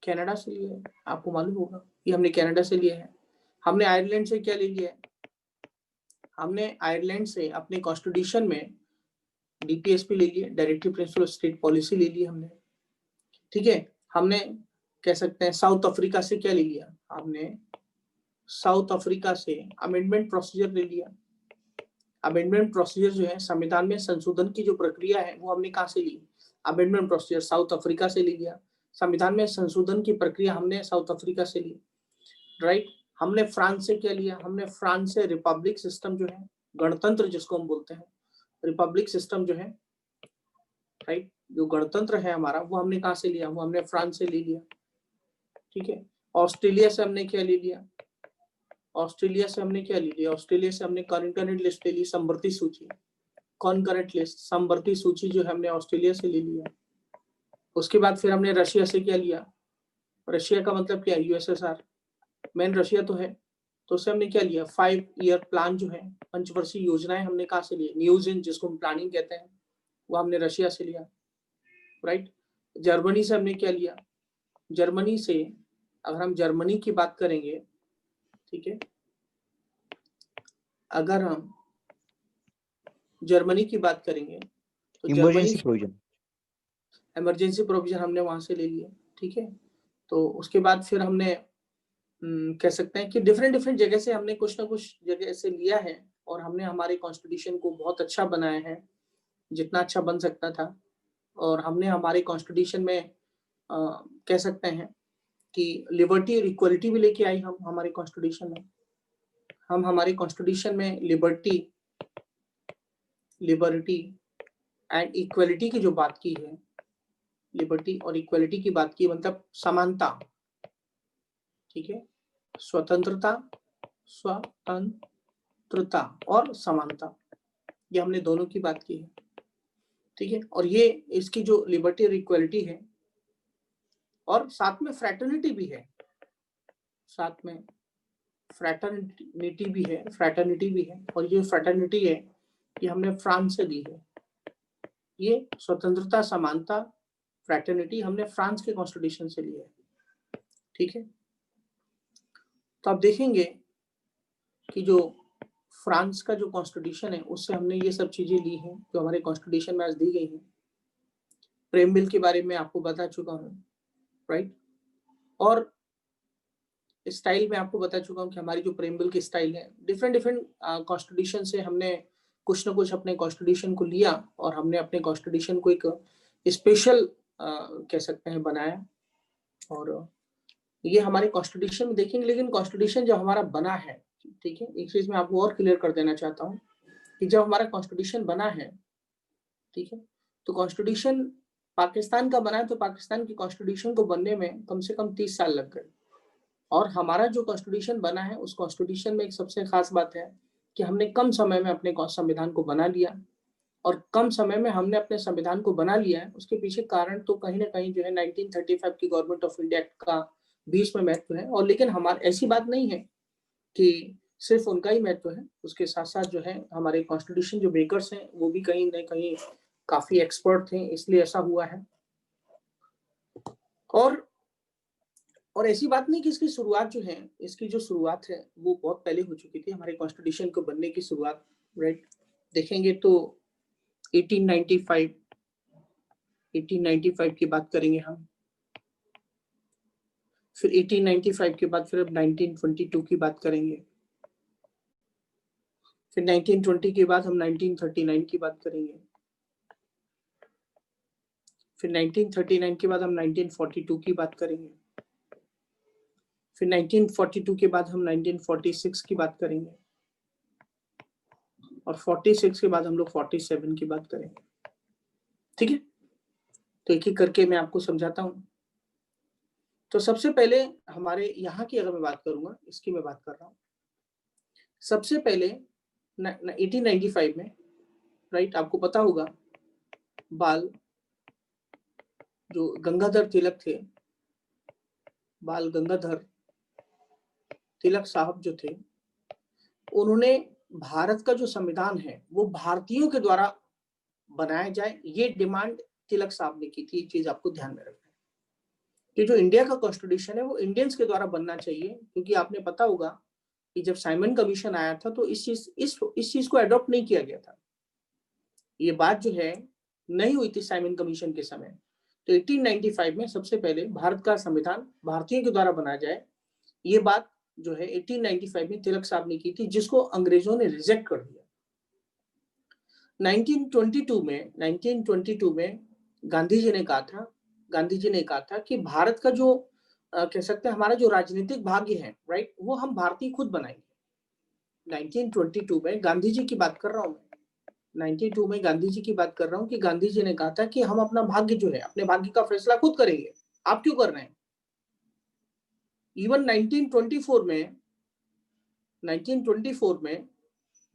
कनाडा से लिया है, आपको मालूम होगा, ये हमने कनाडा से लिया है। हमने आयरलैंड से क्या ले लिया है, हमने आयरलैंड से अपने कॉन्स्टिट्यूशन में डीपीएसपी ले लिया, directive principle of state policy ले ली हमने, ठीक है। हमने कह सकते हैं साउथ अफ्रीका से क्या ले लिया, हमने साउथ अफ्रीका से अमेंडमेंट प्रोसीजर ले लिया। अमेंडमेंट प्रोसीजर जो है संविधान में संशोधन की जो प्रक्रिया है वो हमने कहाँ से ली, अमेंडमेंट प्रोसीजर साउथ अफ्रीका से ले लिया। संविधान में संशोधन की प्रक्रिया हमने साउथ अफ्रीका से ली, राइट। हमने फ्रांस से क्या लिया, हमने फ्रांस से रिपब्लिक सिस्टम जो है, गणतंत्र जिसको हम बोलते हैं, रिपब्लिक सिस्टम जो है, राइट, जो गणतंत्र है हमारा, वो हमने कहाँ से लिया, वो हमने फ्रांस से ले लिया, ठीक है। ऑस्ट्रेलिया से हमने क्या ले लिया, ऑस्ट्रेलिया से हमने क्या ले लिया, ऑस्ट्रेलिया से हमने कॉन्करेंट लिस्ट ले ली, समवर्ती सूची, कॉन्करेंट लिस्ट, समवर्ती सूची जो है हमने ऑस्ट्रेलिया से ले लिया। उसके बाद फिर हमने रशिया से क्या लिया, रशिया का मतलब क्या है, यूएसएसआर, मेन रशिया तो है, तो उससे हमने क्या लिया, 5 ईयर प्लान जो है, पंचवर्षीय योजनाएं हमने कहाँ से लिया, न्यूज इन जिसको हम प्लानिंग कहते हैं, वो हमने रशिया से लिया, राइट। जर्मनी से हमने क्या लिया, जर्मनी से अगर हम जर्मनी की बात करेंगे, ठीक है, अगर हम जर्मनी की बात करेंगे तो इमरजेंसी प्रोविजन, इमरजेंसी प्रोविजन हमने वहां से ले लिया, ठीक है। तो उसके बाद फिर हमने कह सकते हैं कि डिफरेंट जगह से हमने कुछ ना कुछ जगह से लिया है, और हमने हमारे कॉन्स्टिट्यूशन को बहुत अच्छा बनाया है, जितना अच्छा बन सकता था। और हमने हमारे कॉन्स्टिट्यूशन में कह सकते हैं कि लिबर्टी और इक्वलिटी भी लेके आई हम हमारे कॉन्स्टिट्यूशन में। हम हमारे कॉन्स्टिट्यूशन में लिबर्टी एंड इक्वलिटी की जो बात की है, लिबर्टी और इक्वलिटी की बात की, मतलब समानता, ठीक है, स्वतंत्रता और समानता, ये हमने दोनों की बात की है, ठीक है। और ये इसकी जो लिबर्टी और इक्वलिटी है, और साथ में फ्रैटर्निटी भी है, साथ में फ्रैटर्निटी भी है, और ये फ्रैटर्निटी है ये हमने फ्रांस से ली है। ये स्वतंत्रता, समानता, फ्रैटर्निटी हमने फ्रांस के कॉन्स्टिट्यूशन से लिया है, ठीक है। तो आप देखेंगे कि जो फ्रांस का जो कॉन्स्टिट्यूशन है उससे हमने ये सब चीजें ली हैं जो हमारे कॉन्स्टिट्यूशन में आज दी गई हैं। प्रेम बिल के बारे में आपको बता चुका हूँ, राइट। और स्टाइल में आपको बता चुका हूँ कि हमारी जो प्रेम बिल की स्टाइल है, डिफरेंट डिफरेंट कॉन्स्टिट्यूशन से हमने कुछ ना कुछ अपने कॉन्स्टिट्यूशन को लिया और हमने अपने कॉन्स्टिट्यूशन को एक स्पेशल कह सकते हैं बनाया। और ये हमारे कॉन्स्टिट्यूशन में देखेंगे। लेकिन कॉन्स्टिट्यूशन जब हमारा बना है, ठीक है, एक चीज मैं आपको और क्लियर कर देना चाहता हूँ कि जब हमारा कॉन्स्टिट्यूशन बना है, ठीक है, तो कॉन्स्टिट्यूशन पाकिस्तान का बना है, तो पाकिस्तान की कॉन्स्टिट्यूशन को बनने में कम से कम 30 साल लग गए। और हमारा जो कॉन्स्टिट्यूशन बना है उस कॉन्स्टिट्यूशन में एक सबसे खास बात है कि हमने कम समय में अपने संविधान को बना लिया। और कम समय में हमने अपने संविधान को बना लिया है, उसके पीछे कारण तो कहीं ना कहीं जो है 1935 की गवर्नमेंट ऑफ इंडिया एक्ट का भी इसमें महत्व है। और लेकिन हमारे ऐसी बात नहीं है कि सिर्फ उनका ही महत्व है, उसके साथ साथ जो है हमारे कॉन्स्टिट्यूशन जो मेकर्स हैं वो भी कहीं ना कहीं काफी एक्सपर्ट थे, इसलिए ऐसा हुआ है। और ऐसी बात नहीं कि इसकी शुरुआत जो है, इसकी जो शुरुआत है वो बहुत पहले हो चुकी थी, हमारे कॉन्स्टिट्यूशन को बनने की शुरुआत, राइट। देखेंगे तो 1895 की बात करेंगे हम, फिर 1895 के बाद फिर अब 1922 की बात करेंगे, फिर 1920 के बाद हम 1939 की बात करेंगे, फिर 1939 के बाद हम 1942 की बात करेंगे, फिर 1942 के बाद हम 1946 की बात करेंगे, और 46 के बाद हम लोग 47 की बात करेंगे। ठीक है, तो एक एक करके मैं आपको समझाता हूं। तो सबसे पहले हमारे यहाँ की अगर मैं बात करूंगा, इसकी मैं बात कर रहा हूँ। सबसे पहले 1895 में, राइट, आपको पता होगा बाल जो गंगाधर तिलक थे, बाल गंगाधर तिलक साहब जो थे, उन्होंने भारत का जो संविधान है वो भारतीयों के द्वारा बनाया जाए, ये डिमांड तिलक साहब ने की थी। ये चीज आपको ध्यान में रखना है कि जो इंडिया का कॉन्स्टिट्यूशन है वो इंडियंस के द्वारा बनना चाहिए, क्योंकि आपने पता होगा कि जब साइमन कमीशन आया था तो इस चीज को अडॉप्ट नहीं किया गया था। ये बात जो है नहीं हुई थी साइमन कमीशन के समय। तो 1895 में सबसे पहले भारत का संविधान भारतीयों के द्वारा बनाया जाए, ये बात जो है 1895 में तिलक साहब ने की थी, जिसको अंग्रेजों ने रिजेक्ट कर दिया। 1922 में गांधी जी ने कहा था कि भारत का जो कह सकते हैं हमारा जो राजनीतिक भाग्य है, राइट, वो हम भारतीय खुद बनाएंगे। 1922 में गांधी जी की बात कर रहा हूं मैं, 92 में गांधी जी की बात कर रहा हूं कि गांधी जी ने कहा था कि हम अपना भाग्य जो है, अपने भाग्य का फैसला खुद करेंगे, आप क्यों कर रहे हैं। इवन 1924 में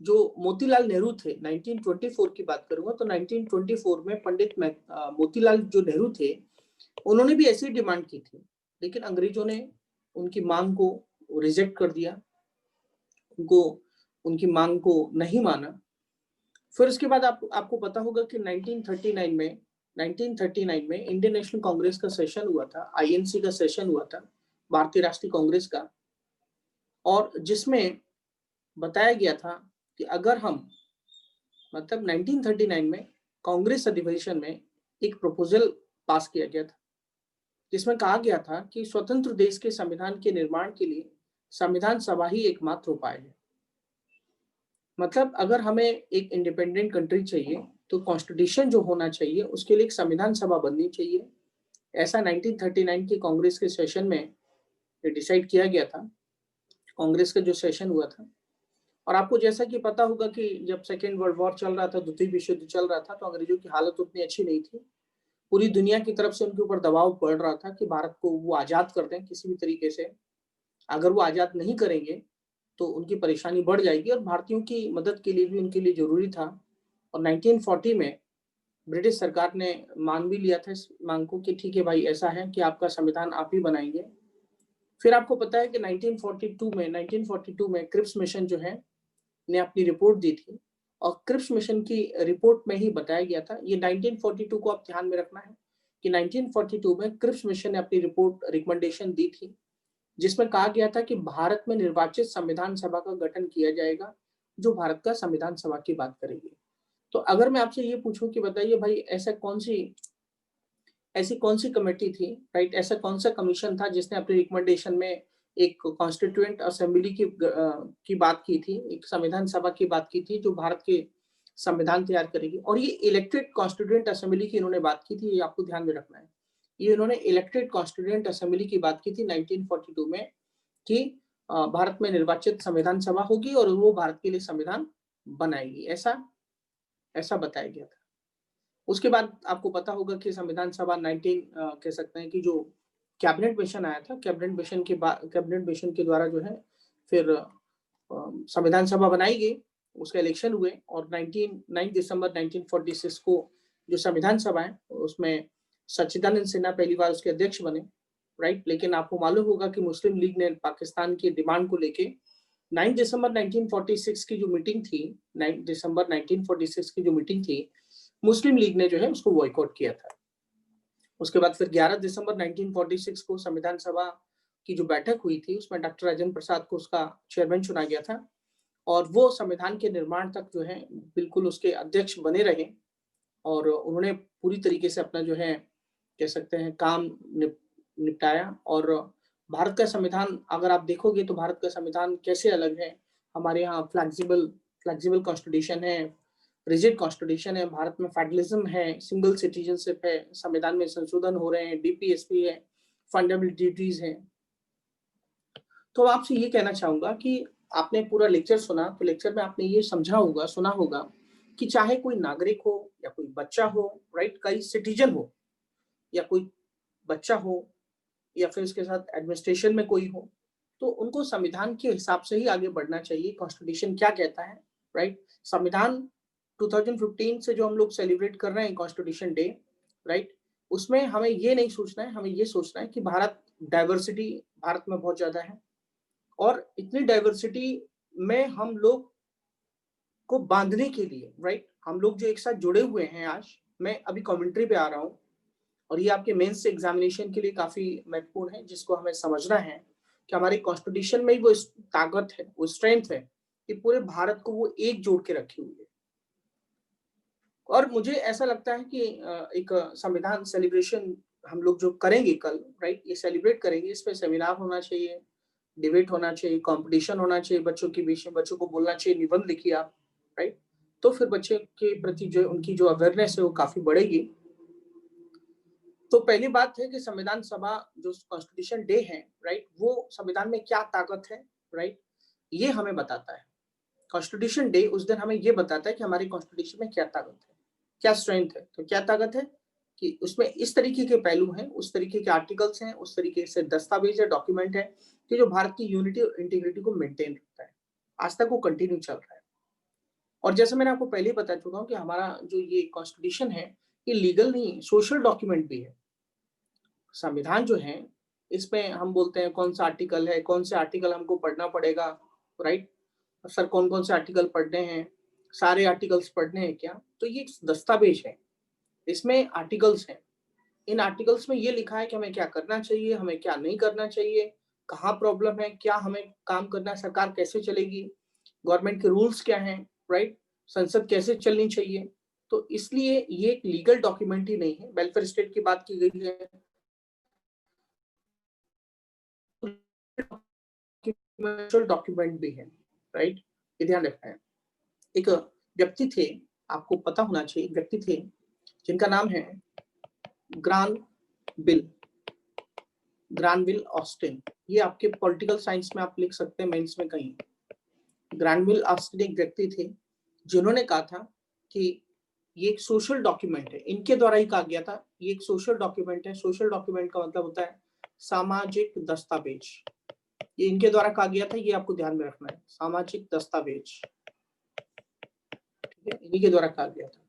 जो मोतीलाल नेहरू थे, 1924 की बात करूंगा तो 1924 में पंडित मोतीलाल जो नेहरू थे, उन्होंने भी ऐसी डिमांड की थी, लेकिन अंग्रेजों ने उनकी मांग को रिजेक्ट कर दिया, उनकी मांग को नहीं माना। फिर उसके बाद आपको पता होगा कि 1939 में इंडियन नेशनल कांग्रेस का सेशन हुआ था, आईएनसी का सेशन हुआ था, भारतीय राष्ट्रीय कांग्रेस का, और जिसमें बताया गया था कि अगर हम, मतलब 1939 में कांग्रेस अधिवेशन में एक प्रपोजल पास किया गया था जिसमें कहा गया था कि स्वतंत्र देश के संविधान के निर्माण के लिए संविधान सभा ही एकमात्र उपाय है। मतलब अगर हमें एक इंडिपेंडेंट कंट्री चाहिए तो कॉन्स्टिट्यूशन जो होना चाहिए उसके लिए एक संविधान सभा बननी चाहिए। ऐसा 1939 के कांग्रेस के सेशन में डिसाइड किया गया था, कांग्रेस का जो सेशन हुआ था। और आपको जैसा कि पता होगा कि जब सेकेंड वर्ल्ड वॉर चल रहा था, द्वितीय विश्व युद्ध चल रहा था, तो अंग्रेजों की हालत उतनी अच्छी नहीं थी। पूरी दुनिया की तरफ से उनके ऊपर दबाव पड़ रहा था कि भारत को वो आजाद कर दें किसी भी तरीके से। अगर वो आजाद नहीं करेंगे तो उनकी परेशानी बढ़ जाएगी, और भारतीयों की मदद के लिए भी उनके लिए जरूरी था। और 1940 में ब्रिटिश सरकार ने मान भी लिया था इस मांग को कि ठीक है भाई, ऐसा है कि आपका संविधान आप ही बनाएंगे। फिर आपको पता है कि 1942 में क्रिप्स मिशन जो है ने अपनी रिपोर्ट दी थी, और क्रिप्स मिशन की रिपोर्ट में ही बताया गया था, ये 1942 को आप ध्यान में रखना है कि 1942 में क्रिप्स मिशन ने अपनी रिपोर्ट रिकमेंडेशन दी थी जिसमें कहा गया था कि भारत में निर्वाचित संविधान सभा का गठन किया जाएगा जो भारत का संविधान सभा की बात करेगी। तो अगर मैं आपसे ये पूछूं कि बताइए भाई ऐसी कौन सी कमेटी थी, राइट, ऐसा कौन सा कमीशन था जिसने अपने रिकमेंडेशन में एक कॉन्स्टिट्यूएंट असेंबली की बात की थी, एक संविधान सभा की बात की थी जो भारत के संविधान तैयार करेगी। और ये इलेक्टेड कॉन्स्टिट्यूएंट असेंबली की इन्होंने बात की थी, ये आपको ध्यान में रखना है। ये इन्होंने इलेक्टेड कॉन्स्टिट्यूएंट असेंबली की बात की थी 1942 में कि भारत में निर्वाचित संविधान सभा होगी और वो भारत के लिए संविधान बनाएगी, ऐसा बताया गया था। उसके बाद आपको पता होगा कि संविधान सभा 19 कह सकते हैं कि जो कैबिनेट मिशन आया था, कैबिनेट मिशन के द्वारा जो है फिर संविधान सभा बनाई गई, उसका इलेक्शन हुए और 9 दिसंबर 1946 को जो संविधान सभा है उसमें सच्चिदानंद सिन्हा पहली बार उसके अध्यक्ष बने, राइट। लेकिन आपको मालूम होगा कि मुस्लिम लीग ने पाकिस्तान की डिमांड को लेके 9 दिसंबर 1946 की जो मीटिंग थी, 9 दिसंबर 1946 की जो मीटिंग थी, मुस्लिम लीग ने जो है उसको बॉयकॉट किया था। उसके बाद फिर 11 दिसंबर 1946 को संविधान सभा की जो बैठक हुई थी उसमें डॉक्टर राजेंद्र प्रसाद को उसका चेयरमैन चुना गया था और वो संविधान के निर्माण तक जो है बिल्कुल उसके अध्यक्ष बने रहे और उन्होंने पूरी तरीके से अपना जो है कह सकते हैं काम निपटाया। और भारत का संविधान अगर आप देखोगे तो भारत का संविधान कैसे अलग है, हमारे यहाँ फ्लेक्सिबल कॉन्स्टिट्यूशन है, रिजिड कॉन्स्टिट्यूशन है, भारत में फेडरलिज्म है, सिंगल सिटीजनशिप है, संविधान में संशोधन हो रहे हैं, डीपीएसपी है, फंडामेंटल ड्यूटीज है। तो आपसे ये कहना चाहूंगा कि आपने पूरा लेक्चर सुना तो लेक्चर में आपने ये सुना होगा कि चाहे कोई नागरिक हो या कोई बच्चा हो, राइट, कई सिटीजन हो या कोई बच्चा हो या फिर उसके साथ एडमिनिस्ट्रेशन में कोई हो, तो उनको संविधान के हिसाब से ही आगे बढ़ना चाहिए। कॉन्स्टिट्यूशन क्या कहता है, राइट। संविधान 2015 से जो हम लोग सेलिब्रेट कर रहे हैं कॉन्स्टिट्यूशन डे, राइट, उसमें हमें ये नहीं सोचना है, हमें ये सोचना है कि डाइवर्सिटी भारत में बहुत ज्यादा है और इतनी डाइवर्सिटी में हम लोग को बांधने के लिए, राइट, हम लोग जो एक साथ जुड़े हुए हैं आज, मैं अभी कमेंट्री पे आ रहा हूँ और ये आपके मेंस एग्जामिनेशन के लिए काफी महत्वपूर्ण है, जिसको हमें समझना है कि हमारे कॉन्स्टिट्यूशन में ही वो ताकत है, वो स्ट्रेंथ है कि पूरे भारत को वो एक जोड़ के रखी हुई है। और मुझे ऐसा लगता है कि एक संविधान सेलिब्रेशन हम लोग जो करेंगे कल, राइट, ये सेलिब्रेट करेंगे, इस पे सेमिनार होना चाहिए, डिबेट होना चाहिए, कंपटीशन होना चाहिए बच्चों के बीच में, बच्चों को बोलना चाहिए निबंध लिखिए आप, राइट। तो फिर बच्चे के प्रति जो उनकी जो अवेयरनेस है वो काफी बढ़ेगी। तो पहली बात है कि संविधान सभा जो कॉन्स्टिट्यूशन डे है, राइट, वो संविधान में क्या ताकत है, राइट, ये हमें बताता है। कॉन्स्टिट्यूशन डे उस दिन हमें ये बताता है कि हमारी कॉन्स्टिट्यूशन में क्या ताकत है, क्या स्ट्रेंथ है। तो क्या ताकत है कि उसमें इस तरीके के पहलू हैं, उस तरीके के आर्टिकल्स हैं, उस तरीके से दस्तावेज है, डॉक्यूमेंट है कि जो भारत की यूनिटी और इंटीग्रिटी को मेंटेन रखता है, आज तक वो कंटिन्यू चल रहा है। और जैसे मैंने आपको पहले ही बता चुका हूँ कि हमारा जो ये कॉन्स्टिट्यूशन है ये लीगल नहीं, सोशल डॉक्यूमेंट भी है। संविधान जो है इसमें हम बोलते हैं कौन सा आर्टिकल है, कौन से आर्टिकल हमको पढ़ना पड़ेगा, राइट, सर कौन कौन से आर्टिकल पढ़ने हैं, सारे आर्टिकल्स पढ़ने हैं क्या, तो ये दस्तावेज है, इसमें आर्टिकल्स हैं। इन आर्टिकल्स में ये लिखा है कि हमें क्या करना चाहिए, हमें क्या नहीं करना चाहिए, कहाँ प्रॉब्लम है, क्या हमें काम करना है, सरकार कैसे चलेगी, गवर्नमेंट के रूल्स क्या हैं, राइट, संसद कैसे चलनी चाहिए। तो इसलिए ये एक लीगल डॉक्यूमेंट ही नहीं है, वेलफेयर स्टेट की बात की गई है, डॉक्यूमेंट भी है, राइट, ये ध्यान रखना है। एक व्यक्ति थे, आपको पता होना चाहिए, व्यक्ति थे जिनका नाम है ग्रानविल ऑस्टिन। ये आपके पॉलिटिकल साइंस में आप लिख सकते हैं, मेंस में कहीं। ग्रानविल ऑस्टिन एक व्यक्ति थे जिन्होंने कहा था कि ये एक सोशल डॉक्यूमेंट है, इनके द्वारा ही कहा गया था ये एक सोशल डॉक्यूमेंट है। सोशल डॉक्यूमेंट का मतलब होता है सामाजिक दस्तावेज, ये इनके द्वारा कहा गया था, ये आपको ध्यान में रखना है, सामाजिक दस्तावेज, ठीक है, इन्हीं के द्वारा कहा गया था।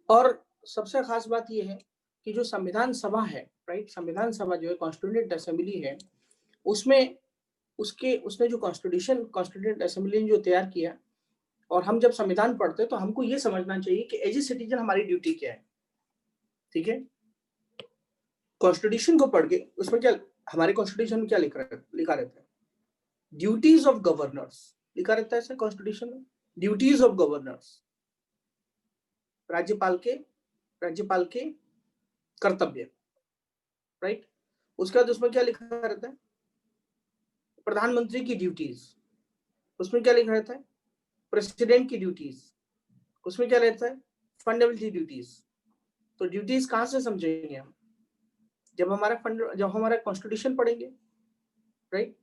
और सबसे खास बात ये है कि जो संविधान सभा है, राइट, संविधान सभा जो है कॉन्स्टिट्यूएंट असेंबली है, उसमें उसने जो कॉन्स्टिट्यूएंट असेंबली ने जो तैयार किया, और हम जब संविधान पढ़ते हैं तो हमको ये समझना चाहिए कि एज ए सिटीजन हमारी ड्यूटी क्या है, ठीक है। कॉन्स्टिट्यूशन को पढ़ के उसमें क्या हमारे कॉन्स्टिट्यूशन में क्या लिखा रहता है? ड्यूटीज ऑफ गवर्नर्स लिखा रहता है कॉन्स्टिट्यूशन में, ड्यूटीज ऑफ गवर्नर्स, राज्यपाल के कर्तव्य, राइट। उसके बाद उसमें क्या लिखा रहता है? प्रधानमंत्री की ड्यूटीज, उसमें क्या लिखा रहता है? प्रेसिडेंट की ड्यूटीज, उसमें क्या रहता है? Fundamental duties. तो ड्यूटीज कहां से समझेंगे हम? जब हमारा कॉन्स्टिट्यूशन पढ़ेंगे, राइट।